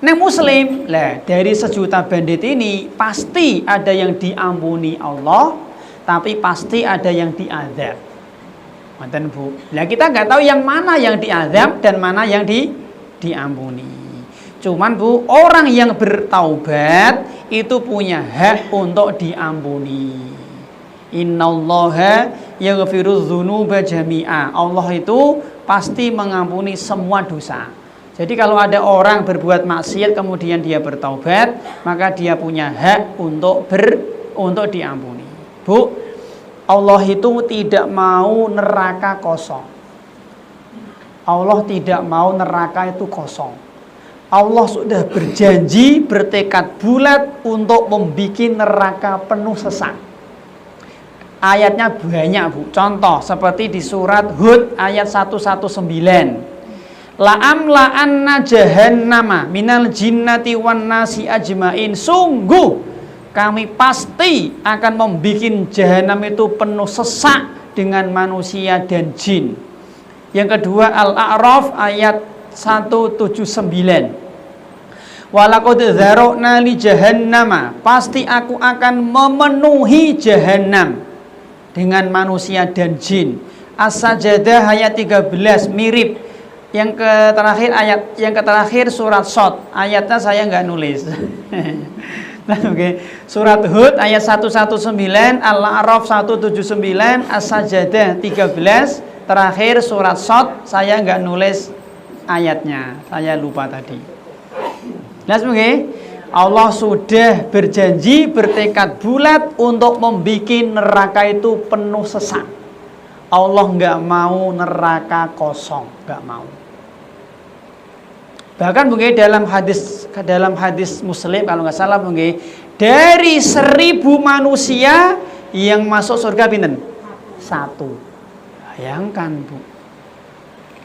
Nek muslim, lah dari 1 juta bandit ini pasti ada yang diampuni Allah, tapi pasti ada yang diazab. Ngoten Bu. Lah kita nggak tahu yang mana yang diazab dan mana yang diampuni. Cuman Bu, orang yang bertaubat itu punya hak untuk diampuni. Innallaha yaghfirudz dzunuba jami'a. Allah itu pasti mengampuni semua dosa. Jadi kalau ada orang berbuat maksiat kemudian dia bertaubat, maka dia punya hak untuk diampuni. Bu, Allah itu tidak mau neraka kosong. Allah tidak mau neraka itu kosong. Allah sudah berjanji, bertekad bulat untuk membuat neraka penuh sesak. Ayatnya banyak Bu. Contoh seperti di surat Hud ayat 119. La'amla'anna jahannama minal jinnati wan nasi ajmain. Sungguh kami pasti akan membuat jahanam itu penuh sesak dengan manusia dan jin. Yang kedua Al-A'raf ayat 179. Walaqad dzara'na li jahannama, pasti aku akan memenuhi jahanam dengan manusia dan jin. As-Sajdah ayat 13 mirip. Yang terakhir surat Shad. Ayatnya saya nggak nulis. Oke. Surat Hud ayat 119, Al-A'raf 179, As-Sajdah 13, terakhir surat Shad saya nggak nulis ayatnya. Saya lupa tadi. Jelas nggih? Allah sudah berjanji, bertekad bulat untuk membuat neraka itu penuh sesak. Allah nggak mau neraka kosong, nggak mau. Bahkan mungkin dalam hadis Muslim kalau nggak salah mungkin dari 1000 manusia yang masuk surga pinten? 1. Bayangkan Bu.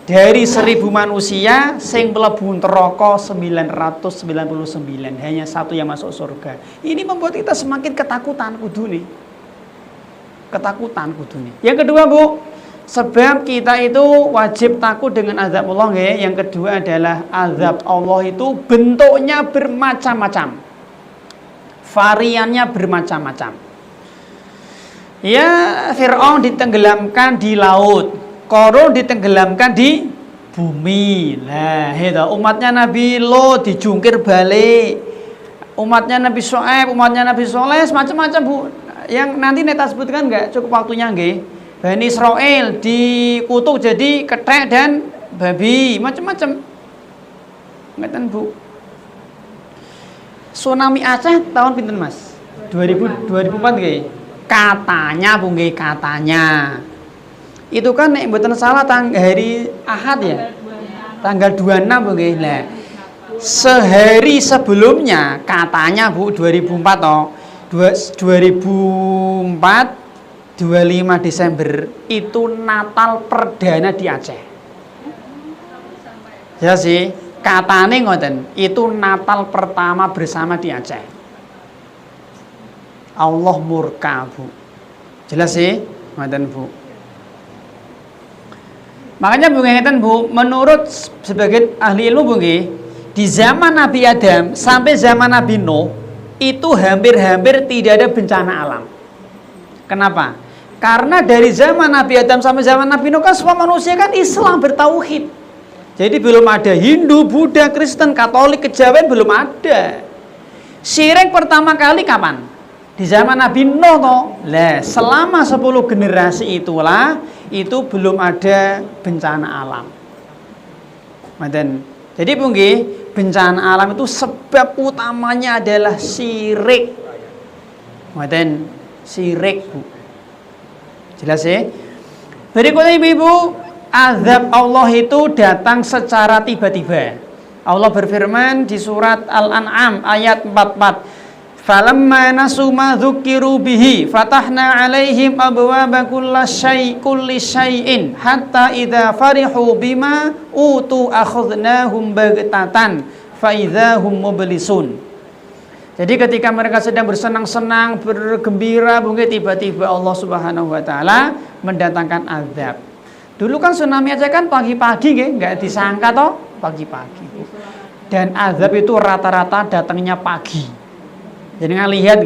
Dari 1000 manusia sing mlebu neraka 999, hanya 1 yang masuk surga. Ini membuat kita semakin ketakutan kudune. Ketakutan kudune. Yang kedua Bu, sebab kita itu wajib takut dengan azab Allah nggih. Yang kedua adalah azab Allah itu bentuknya bermacam-macam. Variannya bermacam-macam. Ya, Fir'aun ditenggelamkan di laut, Qarun ditenggelamkan di bumi. Nah, itu umatnya Nabi Lot dijungkir balik. Umatnya Nabi Shu'aib, umatnya Nabi Soleh, macam-macam Bu. Yang nanti neta sebutkan enggak cukup waktunya nggih. Bani Israel dikutuk jadi kethek dan babi, macam-macam. Ngeten Bu. Tsunami Aceh tahun pinten Mas? 2004 nggih. Katanya Bu nggih, katanya. Itu kan nek mboten salah hari Ahad ya. Tanggal 26 Bu nggih. Lah. Sehari sebelumnya katanya Bu 2004 toh. 2004 25 Desember itu Natal perdana di Aceh. Ya sih, katane ngoten, itu Natal pertama bersama di Aceh. Allah murka Bu. Jelas sih, ngoten Bu. Makanya Bu ngeten Bu, menurut sebagian ahli ilmu Bu nggih, di zaman Nabi Adam sampai zaman Nabi Nuh itu hampir-hampir tidak ada bencana alam. Kenapa? Karena dari zaman Nabi Adam sampai zaman Nabi Nuh kan semua manusia kan Islam bertauhid. Jadi belum ada Hindu, Buddha, Kristen, Katolik, Kejawen belum ada. Syirik pertama kali kapan? Di zaman Nabi Nuh toh. Lah, selama 10 generasi itulah itu belum ada bencana alam. Jadi nggih, bencana alam itu sebab utamanya adalah syirik. Syirik Bu. Jelas ya? Berikutnya Ibu-ibu, azab Allah itu datang secara tiba-tiba. Allah berfirman di surat Al-An'am ayat 44. Falamma nasu ma dzukiru bihi fatahna 'alaihim abwaaba kulli syai'in hatta idza farihu bima utu akhadnahum baghtatan fa idzahum mublisun. Jadi ketika mereka sedang bersenang-senang, bergembira, mungkin tiba-tiba Allah Subhanahu wa taala mendatangkan azab. Dulu kan tsunami aja kan pagi-pagi nggak disangka toh, pagi-pagi. Dan azab itu rata-rata datangnya pagi. Jadi lihat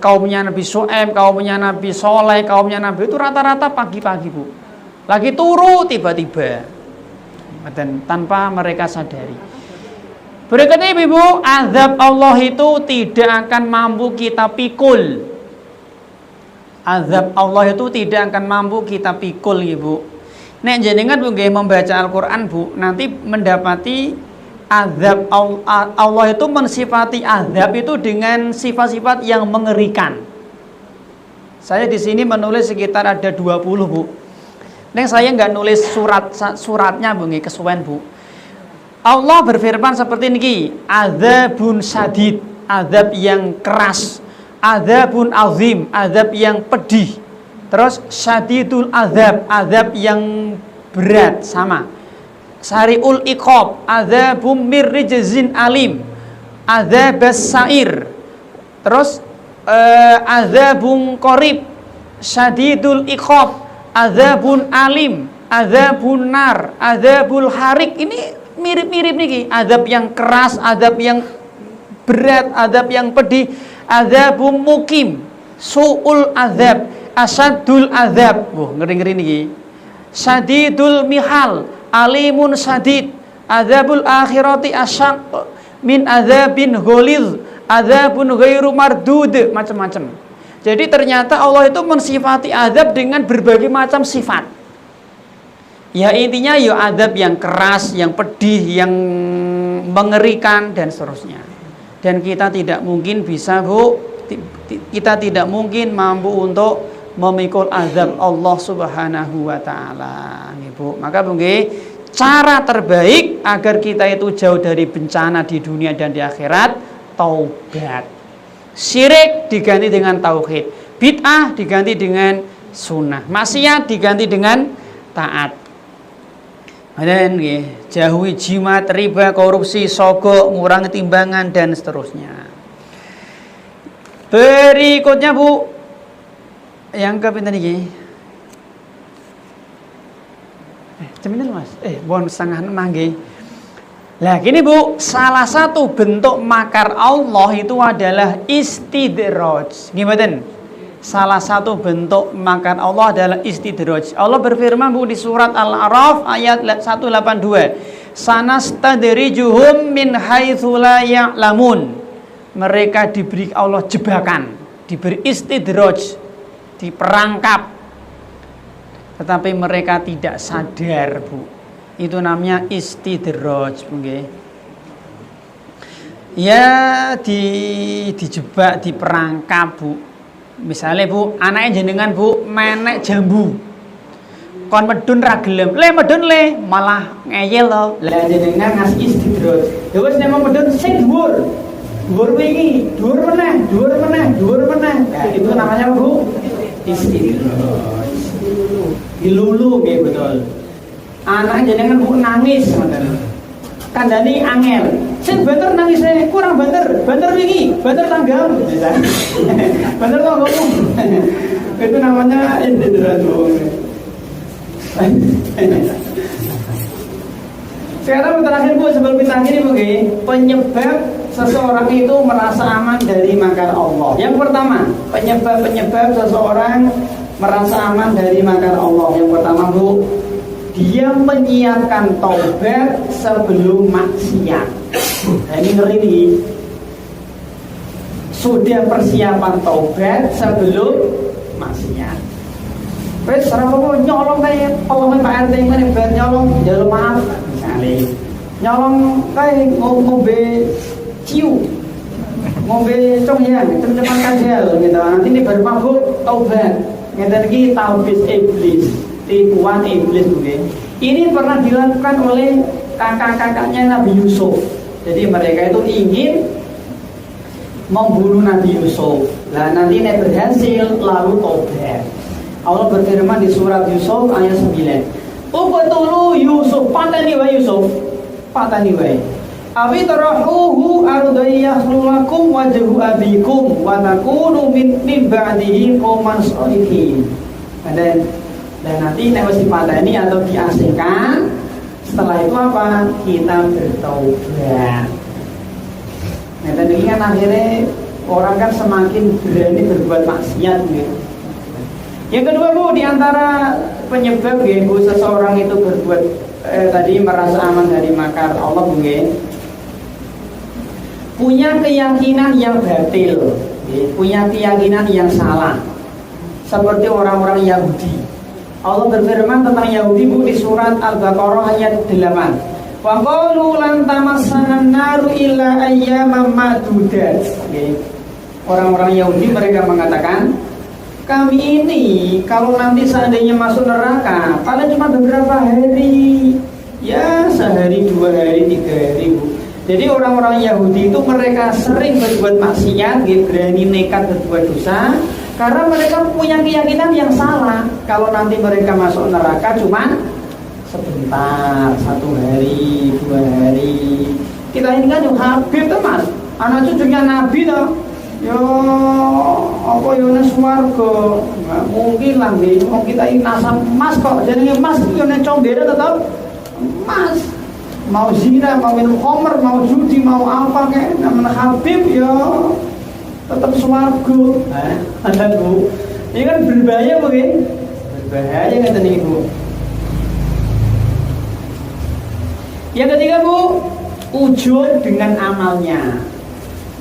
kaumnya Nabi Shu'aib, kaumnya Nabi Soleh, kaumnya Nabi itu rata-rata pagi-pagi Bu. Lagi turu tiba-tiba. Dan tanpa mereka sadari. Berikutnya Ibu, azab Allah itu tidak akan mampu kita pikul. Azab Allah itu tidak akan mampu kita pikul Ibu. Nek jenengan Bu nggih membaca Al-Qur'an Bu, nanti mendapati azab Allah itu mensifati azab itu dengan sifat-sifat yang mengerikan. Saya di sini menulis sekitar ada 20 Bu. Nek saya nggak nulis suratnya Bu nggih kesuwen Bu. Allah berfirman seperti ini, azabun syadid, azab yang keras, azabun azim, azab yang pedih. Terus syadidul azab, azab yang berat sama. Sariul iqab, azabum mirrijzin alim, azabas sa'ir. Terus azabun qarib, syadidul iqab, azabun alim, azabun nar, azabul harik. Ini mirip-mirip nih, azab yang keras, azab yang berat, azab yang pedih, azabum mukim, su'ul azab, asadul azab. Ngeri-ngeri nih. Sadidul mihal, alimun sadid, adzabul akhirati asyaq min adzabin ghalidh, adzabun ghairu mardud, macam-macam. Jadi ternyata Allah itu mensifati azab dengan berbagai macam sifat. Ya intinya ya azab yang keras, yang pedih, yang mengerikan dan seterusnya. Dan kita tidak mungkin bisa, Bu, kita tidak mungkin mampu untuk memikul azab Allah Subhanahu wa taala, nggih, Bu. Maka Bu nggih, cara terbaik agar kita itu jauh dari bencana di dunia dan di akhirat, taubat. Syirik diganti dengan tauhid, bid'ah diganti dengan sunnah, maksiat diganti dengan taat. Dan jauhi jimat, riba, korupsi, sogok, mengurangi timbangan dan seterusnya. Berikutnya, Bu, yang kepinten iki. Cemilan Mas. Bon setengah 6 nggih. Lah gini Bu, salah satu bentuk makar Allah itu adalah istidraj. Gimana? Salah satu bentuk makar Allah adalah istidraj. Allah berfirman Bu di surat Al-A'raf ayat 182. Sanastadrijuhum min haitsu la ya'lamun. Mereka diberi Allah jebakan, diberi istidraj, diperangkap. Tetapi mereka tidak sadar, Bu. Itu namanya istidraj, nggih. Ya dijebak, diperangkap, Bu. Misalnya Bu, anaknya jenengan Bu menek jambu. Kon medun ra gelem. Le medun le, malah ngeyel to. Lah jenengan ngasih istidraj. Ya wis nek medun sing dhuwur. Dhuwur wingi, dhuwur meneh, dhuwur meneh, dhuwur meneh. Nah, itu namanya Bu istidraj. Dilulu nggih betul. Anak jenengan Bu nangis ngoten. Kandhani angel. Sing banter nangise kurang banter. Banter wingi, banter tanggal. Banter kok ngomong. Itu namanya istidraj. Sekarang terakhir Bu, sebelum kita akhiri Bu, penyebab seseorang itu merasa aman dari makar Allah. Yang pertama, penyebab seseorang merasa aman dari makar Allah. Yang pertama Bu, dia menyiapkan taubat sebelum maksiat. Nah, ini ngeri nih. Sudah persiapan taubat sebelum maksiat. Wes ora apa nyolong kae pawongan Pak RT ngene ben nyolong njaluk maaf misale. Nyolong kae ngombe ciu. Ngombe conghyang, teman-teman kandel gitu. Nanti ini baru mabuk taubat. Ngeten iki talbis iblis, tipuan iblis mungkin. Ini pernah dilakukan oleh kakak-kakaknya Nabi Yusuf. Jadi mereka itu ingin membunuh Nabi Yusuf. Nah nanti nek berhasil lalu taubat. Allah berfirman di surat Yusuf ayat 9. Uqtulu Yusuf, patani wa Yusuf. Patani wa. Abi tarahuhu ardayakhlukum wajhu abikum wa takunu min ba'dihi qauman shalihin. Dan nanti nek wis dipateni atau diasingkan, setelah itu apa? Kita bertaubat. Nah, dan ini kan akhirnya orang kan semakin berani berbuat maksiat gitu. Yang kedua Bu, diantara penyebab Bu seseorang itu berbuat tadi merasa aman dari makar Allah Bu, punya keyakinan yang batil, punya keyakinan yang salah, seperti orang-orang Yahudi. Allah berfirman tentang Yahudi Bu di surat Al-Baqarah ayat 8. Wa qalu lan tamassana an-naru illa ayyaman ma'dudat. Orang-orang Yahudi mereka mengatakan, kami ini kalau nanti seandainya masuk neraka paling cuma beberapa hari, ya sehari, 2 hari, 3 hari Bu. Jadi orang-orang Yahudi itu mereka sering berbuat maksiat, berani nekat berbuat dosa, karena mereka punya keyakinan yang salah. Kalau nanti mereka masuk neraka cuma sebentar, 1 hari, 2 hari. Kita ini kan juga Habib tuh Mas, anak cucunya Nabi tuh. Yo apa yo nang swarga nggak mungkin lah nggih. Wong kita ini nasab emas kok jenenge emas yo nek combere tetep emas. Mau zina, mau minum khamr, mau judi, mau apa kayak namanya Habib yo tetep swarga. Ada Bu. Ini kan berbahaya mungkin. Berbahaya ngeten iki Bu. Yang ketiga Bu, ujub dengan amalnya,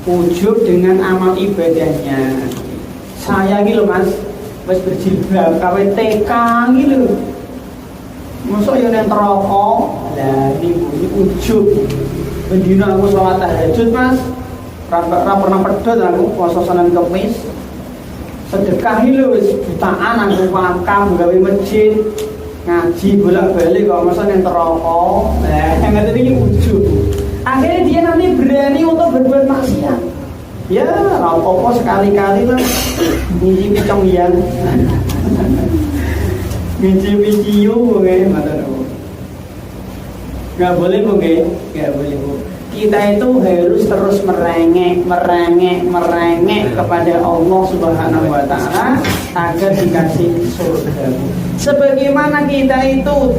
ujub dengan amal ibadahnya. Saya gitu Mas, wis berjilbab kawe TK gitu. Masa yang rokok, lah ini ujub. Bendina aku sholat tahajud Mas, pernah pedot aku puasa Senin Kamis. Sedekah itu wis jutaan aku makam gawe masjid, ngaji bolak-balik kok masa yang rokok. Nah, yang ngerti ini ujub. Akhirnya dia nanti berani untuk berbuat maksiat. Ya, apa-apa sekali-kali lah ngicipi congyan. Ngicipi ciu nggih, ngoten Bu. Enggak boleh Bu nggih, enggak boleh Bu. Kita itu harus terus merengek kepada Allah Subhanahu wa taala agar dikasih surga. Sebagaimana kita itu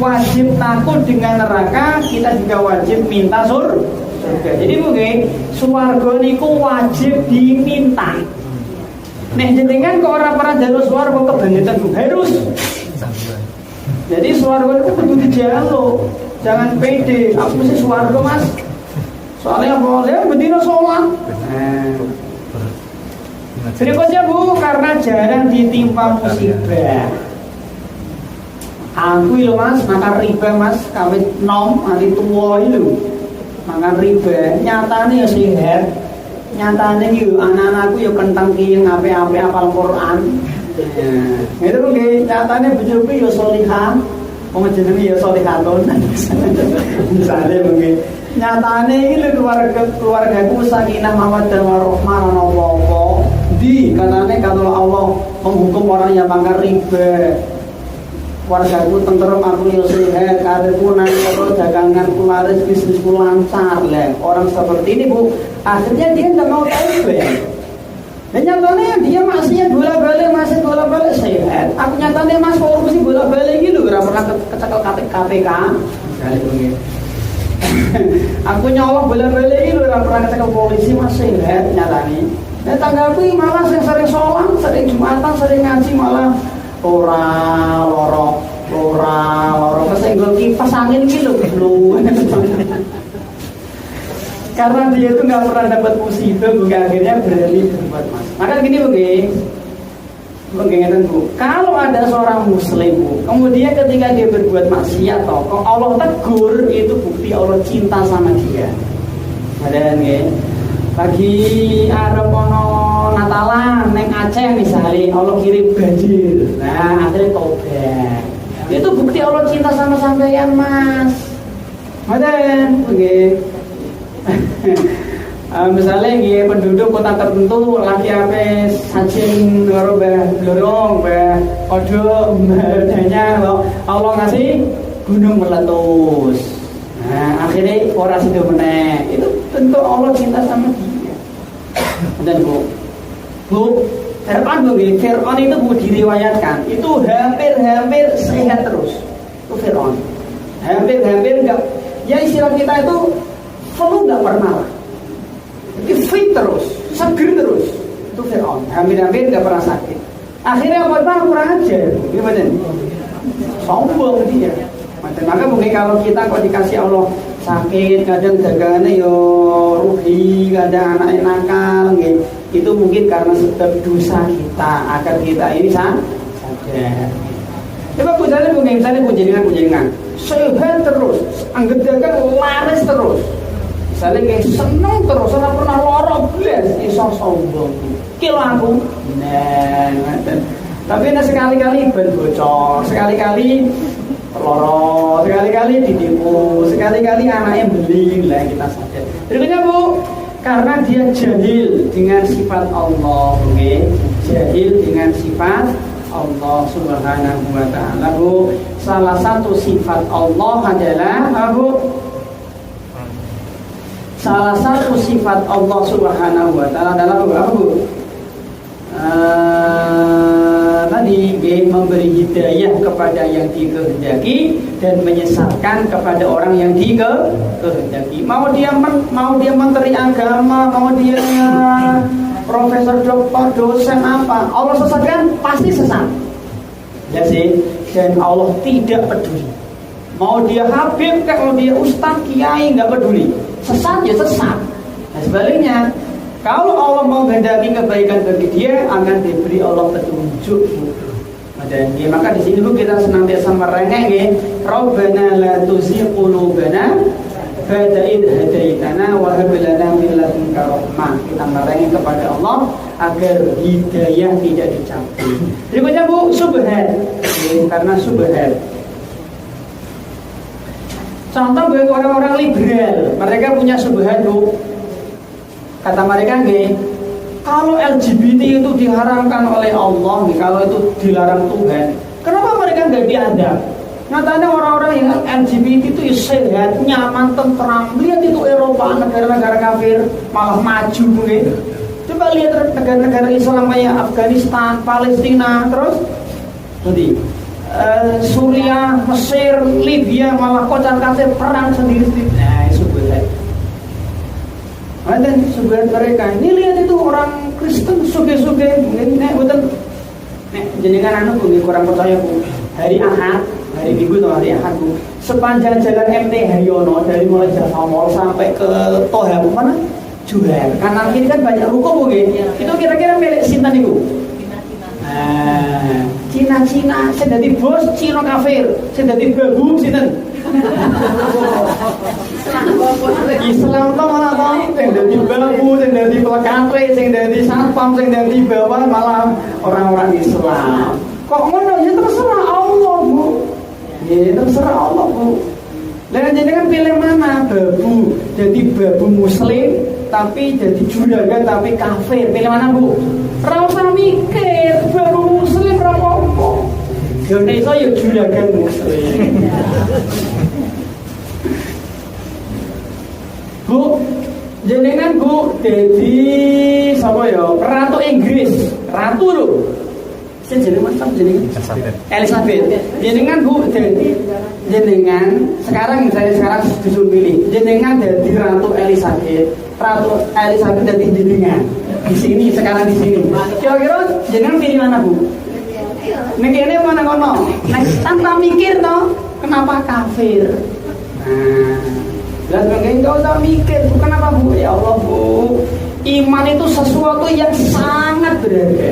wajib takut dengan neraka, kita juga wajib minta surga. Jadi mungkin swarga niku wajib diminta. Nek jenengan kok ora pernah njaluk swarga kebangetan Bu, harus. Jadi swarga niku kudu dijaluk. Jangan pede, aku mesti swarga Mas. Soalnya boleh bendina sholat. Berikutnya Bu, karena jarang ditimpa musibah. Aku lho Mas, makan riba Mas, kawit nom, nanti tua itu makan riba, nyatanya ya sehat. Nyatanya yuk, anak-anakku yuk kentang kiyeng, ape-ape apal Quran. Itu mungkin nyatanya bujuku yuk solihah. Jenenge ya solihatun. Misalnya mungkin nyatane iki keluargaku sakinah mawaddah warahmah ana apa-apa. Di kanane kalau Allah menghukum orang yang makan riba. Keluargaku tentrem, aku yo sehat, karirku naik terus, daganganku laris, bisnisku lancar. Lah, orang seperti ini Bu, akhirnya dia enggak mau taubat. Dan nyatanya dia maksiat bola-balik sehat. Aku nyatanya Mas korupsi bola-balik gitu, ora pernah kecekel KPK. Aku nyolong bola-balik gitu, ora pernah kecekel polisi, Mas sehat nyatanya. Dan tanggapi malah sering sholat, sering jumatan, sering ngaji malah loro kesenggol kipas angin gitu belum. Karena dia itu nggak pernah dapat musibah, bukan akhirnya berani berbuat mas. Maka gini begini Bu, kalau ada seorang muslim Bu, kemudian ketika dia berbuat maksiat kok Allah tegur, itu bukti Allah cinta sama dia. Ada nih, lagi Arab ono Natalan neng Aceh misalnya, Allah kirim banjir, nah akhirnya tobat. Itu bukti Allah cinta sama sampeyan Mas. Ada begini. Misalnya gini, penduduk kota tertentu lagi apa sajin blorong odo hanya Allah ngasih gunung meletus. Nah akhirnya orang situ meneng. Itu tentu Allah cinta sama dia. Dan Bu Fir'aun itu Bu diriwayatkan itu hampir sehat terus. Itu Fir'aun hampir enggak, ya istilah kita itu flu nggak pernah, jadi fit terus, seger terus. Itu Fir'aun, hampir nggak pernah sakit. Akhirnya apa? Kurang ajar, gimana? Sombong dia. Maka mungkin kalau kita kok dikasih Allah sakit, kadang dagangannya yo rugi, kadang anaknya nakal, gitu. Itu mungkin karena sebab dosa kita, agar kita ini sadar. Coba misalnya pujian, sehat terus, anggap dagang laris terus. Misalnya kayak seneng terus, ora pernah lorong blas, iso sombong. Kilo aku. Nah, tapi sekali-kali ben bocor, sekali-kali loro, sekali-kali ditipu, sekali-kali anaknya beli, lah kita sadar. Berikutnya Bu, karena dia jahil dengan sifat Allah, okay? Jahil dengan sifat Allah Subhanahu wa ta'ala Bu. Salah satu sifat Allah adalah Bu, salah satu sifat Allah Subhanahu wa ta'ala adalah apa Bu? Tadi memberi hidayah kepada yang dikehendaki dan menyesatkan kepada orang yang dikehendaki. Mau dia menteri agama, mau dia profesor, doktor, dosen apa, Allah sesatkan pasti sesat. Ya sih, dan Allah tidak peduli. Mau dia habib, mau dia ustadz, kiai, nggak peduli. Sesat ya sesat. Nah sebaliknya, kalau Allah mau menghendaki kebaikan bagi dia, akan diberi Allah petunjuk. Dan maka di sini Bu kita senantiasa merengek ya, Rabbana la tuzigh qulubana ba'da idh hadaitana wa hab lana min ladunka rahmah. Kita merengek kepada Allah agar hidayah tidak dicabut. Berikutnya Bu, subhat. Karena subhat. Contoh bagi orang-orang liberal, mereka punya subhat Bu. Kata mereka nggih, kalau LGBT itu diharamkan oleh Allah, kalau itu dilarang Tuhan, kenapa mereka nggak diadab? Nyatanya orang-orang yang LGBT itu ya sehat, nyaman, tentram. Lihat itu Eropa, negara-negara kafir malah maju mungkin. Coba lihat negara-negara Islam kayak Afghanistan, Palestina, terus jadi Suriah, Mesir, Libya malah kocar-kacir perang sendiri-sendiri. Nah, itu boleh. Dan sebagian mereka ini lihat itu orang Kristen suge-suge mungkin betul jenengan anu Bu kurang percaya Bu, hari Ahad, hari Minggu atau hari Ahad Bu, sepanjang jalan MT Haryono dari mulai Java Mall sampai ke Toha mana Juhar kanan kiri kan banyak ruko Bu itu kira-kira milik sinten niku? Cina saya jadi bos Cina kafir, saya jadi babu sinten? Islam tuh malah tau yang dari babu, yang dari pelakatre, yang dari satpam, yang dari bawah malah orang-orang Islam. Kok ngono ya terserah Allah Bu. Ya terserah Allah Bu. Dan jadi kan pilih mana babu, jadi babu Muslim tapi jadi juragan tapi kafir. Pilih mana Bu? Rasa mikir babu Muslim rapopo. Indonesia ya juragan Muslim. Bu, jenengan Bu, jadi siapa ya? Ratu Inggris, ratu lho. Saya jenengan macam jenengan Elizabeth. Jenengan Bu, jadi jenengan sekarang saya sekarang disuruh pilih. Jenengan jadi Ratu Elizabeth. Ratu Elizabeth jadi jenengan di sini sekarang di sini. Kira-kira jenengan pilih mana Bu? Ini mana kono? Nah, tanpa mikir toh, kenapa kafir? Dan enggak usah mikir, bukan apa Bu? Ya Allah Bu, iman itu sesuatu yang sangat berharga.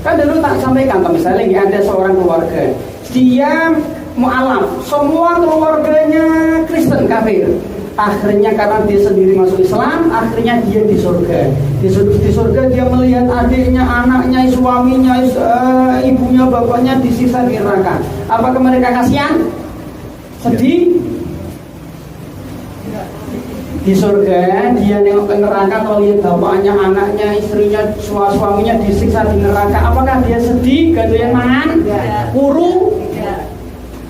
Kan dulu tak sampaikan, misalnya ada seorang keluarga, dia mu'alaf, semua keluarganya Kristen kafir. Akhirnya karena dia sendiri masuk Islam, akhirnya dia di surga. Di surga dia melihat adiknya, anaknya, suaminya, ibunya, bapaknya disiksa di neraka. Apakah mereka kasihan? Sedih? Di surga dia nengok ke neraka, kalau lihat bapaknya, anaknya, istrinya, suaminya disiksa di neraka, apakah dia sedih? Gak doyan mangan? Kuru?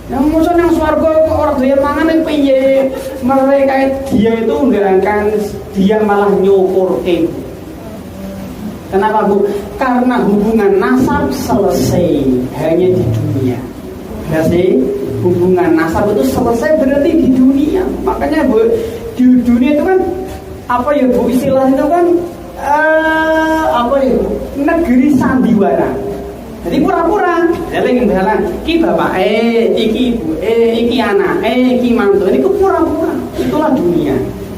Yang musuh yang swarga orang doyan mangan yang piye? Mereka dia itu enggak akan, dia malah nyukur Kenapa Bu? Karena hubungan nasab selesai hanya di dunia. Ya sih, hubungan nasab itu selesai berarti di dunia. Makanya Bu, di dunia itu kan apa ya Bu, istilah itu kan apa ya Bu, negeri sandiwara. Jadi pura-pura, jadi misalnya ki bapak iki ibu iki anak iki mantu, ini pura-pura. Itulah dunia,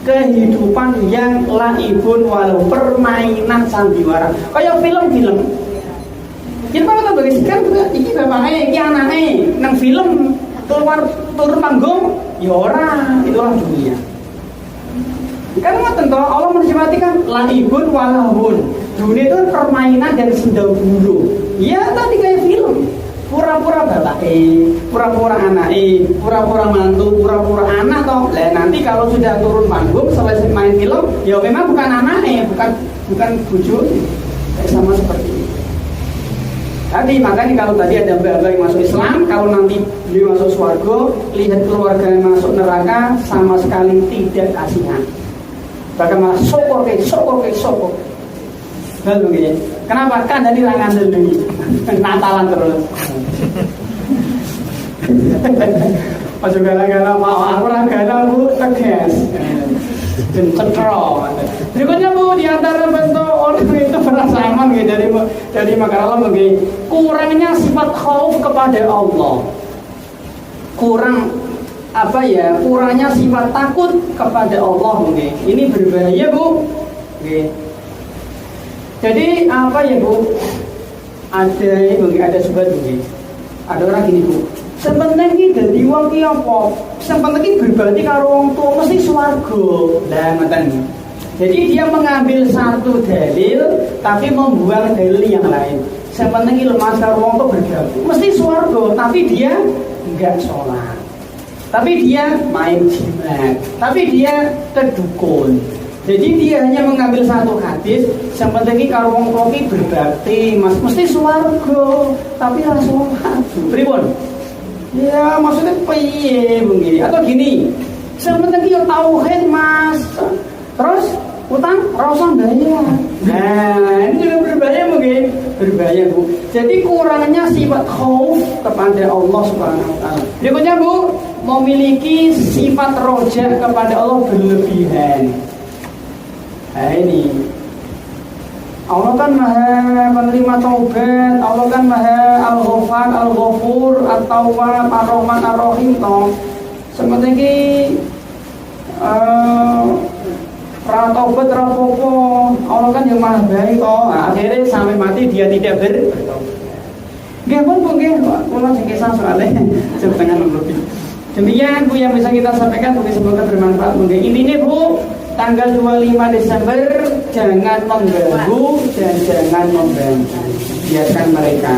kehidupan yang laibun walau permainan sandiwara. Kayak film-film. Kita kalau berisikan juga iki bapak iki anak nang film keluar turun panggung, ya orang itulah dunia. Karena tentu Allah mensifatikan laibun walahun. Dunia itu permainan dan sendaguru. Ya tadi kayak film. Pura-pura bapak pura-pura anak pura-pura mantu, pura-pura anak toh. Lah nanti kalau sudah turun panggung selesai main film, ya memang bukan anak bukan bujuk. Sama seperti ini. Tadi makanya kalau tadi ada mbak-mbak yang masuk Islam, kalau nanti dia masuk surga, lihat keluarga yang masuk neraka sama sekali tidak kasihan. Bahkan malah sokor. Dan begini, kenapa? Kan dari rangan dulu Natalan terus. Pas juga gala mau aku gala Bu tegas. Dan cetro. Berikutnya Bu, di antara bentuk orang itu merasa aman dari makar Allah begini, kurangnya sifat khauf kepada Allah. Kurang apa ya, kurangnya sifat takut kepada Allah mungkin. Ini berbahaya Bu. Oke. Jadi apa ya Bu? Ada subhat mungkin. Ada orang gini Bu. Sebenarnya iki dadi wong ki apa? Sebenarnya iki berbakti karo wong tua mesti swarga. Lah ngoten. Jadi dia mengambil satu dalil tapi membuang dalil yang lain. Sebenarnya iki lemah karo wong tua bergabung mesti swarga, tapi dia enggak sholat. Tapi dia main jimat, tapi dia kedukun. Jadi dia hanya mengambil satu hadis, yang penting karo wong tua ki berbakti, Mas, mesti swarga, tapi ora sholat. Pripun? Ya maksudnya piye begini? Atau gini, yang penting ki tauhid, Mas. Terus utang rasa bayar. Nah, ini juga berbahaya mungkin. Berbahaya Bu. Jadi kurangnya sifat khauf kepada Allah Subhanahu wa taala. Berikutnya Bu, memiliki sifat roja kepada Allah berlebihan. Nah ini Allah kan maha penerima taubat, Allah kan maha al-ghafar, al-ghafur, at-tawwab, ar-rahman, ar-rahim toh. Sementara ini ra taubat ra apa-apa, Allah kan yang maha baik toh. Nah, akhirnya sampai mati dia tidak bertaubat. Nggih pun nggih, kula sing kisah soalnya setengah lebih. Demikian Bu yang bisa kita sampaikan, semoga bermanfaat. Intinya Bu, tanggal 25 Desember jangan mengganggu dan jangan membantu, biarkan mereka.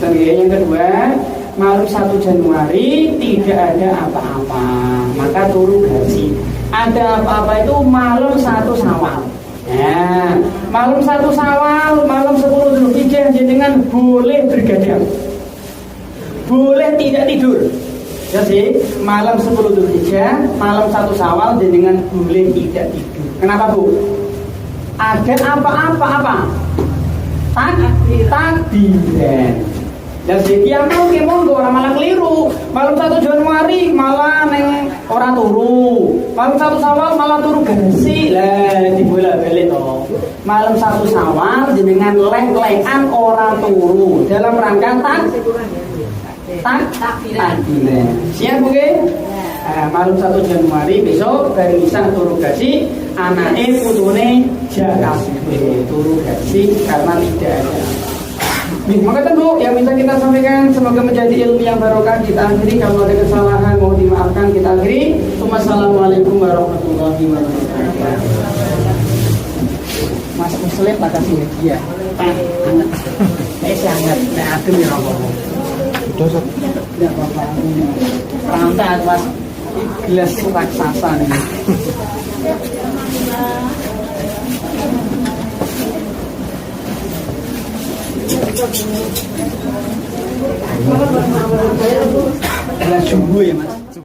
Yang kedua, malam 1 Januari tidak ada apa-apa, maka turu gasi. Ada apa-apa itu malam 1 Syawal. Nah, malam 1 Syawal, malam 10 Dzulhijjah jenengan boleh bergadang, boleh tidak tidur. Ya sih, malam 10 Dzulhijjah, malam 1 Syawal dengan boleh tidak tidur. Kenapa Bu? Ada apa-apa? Takbiran. Ya sih, yang mau monggo ora malah keliru. Malam 1 Januari malah neng ora turu. Malam 1 Syawal malah turu gasi. Lah dibola-balik to. Malam 1 Syawal jenengan lek-lekan ora turu dalam rangka takbiran. Siap Bu? Malam 1 Januari besok dari Isa turu gaji, anaknya putune jaga turu gaji karena tidak ada. Maka tentu yang bisa kita sampaikan semoga menjadi ilmu yang barokah. Kita akhiri, kalau ada kesalahan mau dimaafkan kita akhiri. Wassalamualaikum warahmatullahi wabarakatuh. Mas Muslim makasih ya. Sangat adem ya Allah. Dosa. Tidak apa-apa. Rantai Mas gelas raksasa nih. Gelas jumbo ya Mas.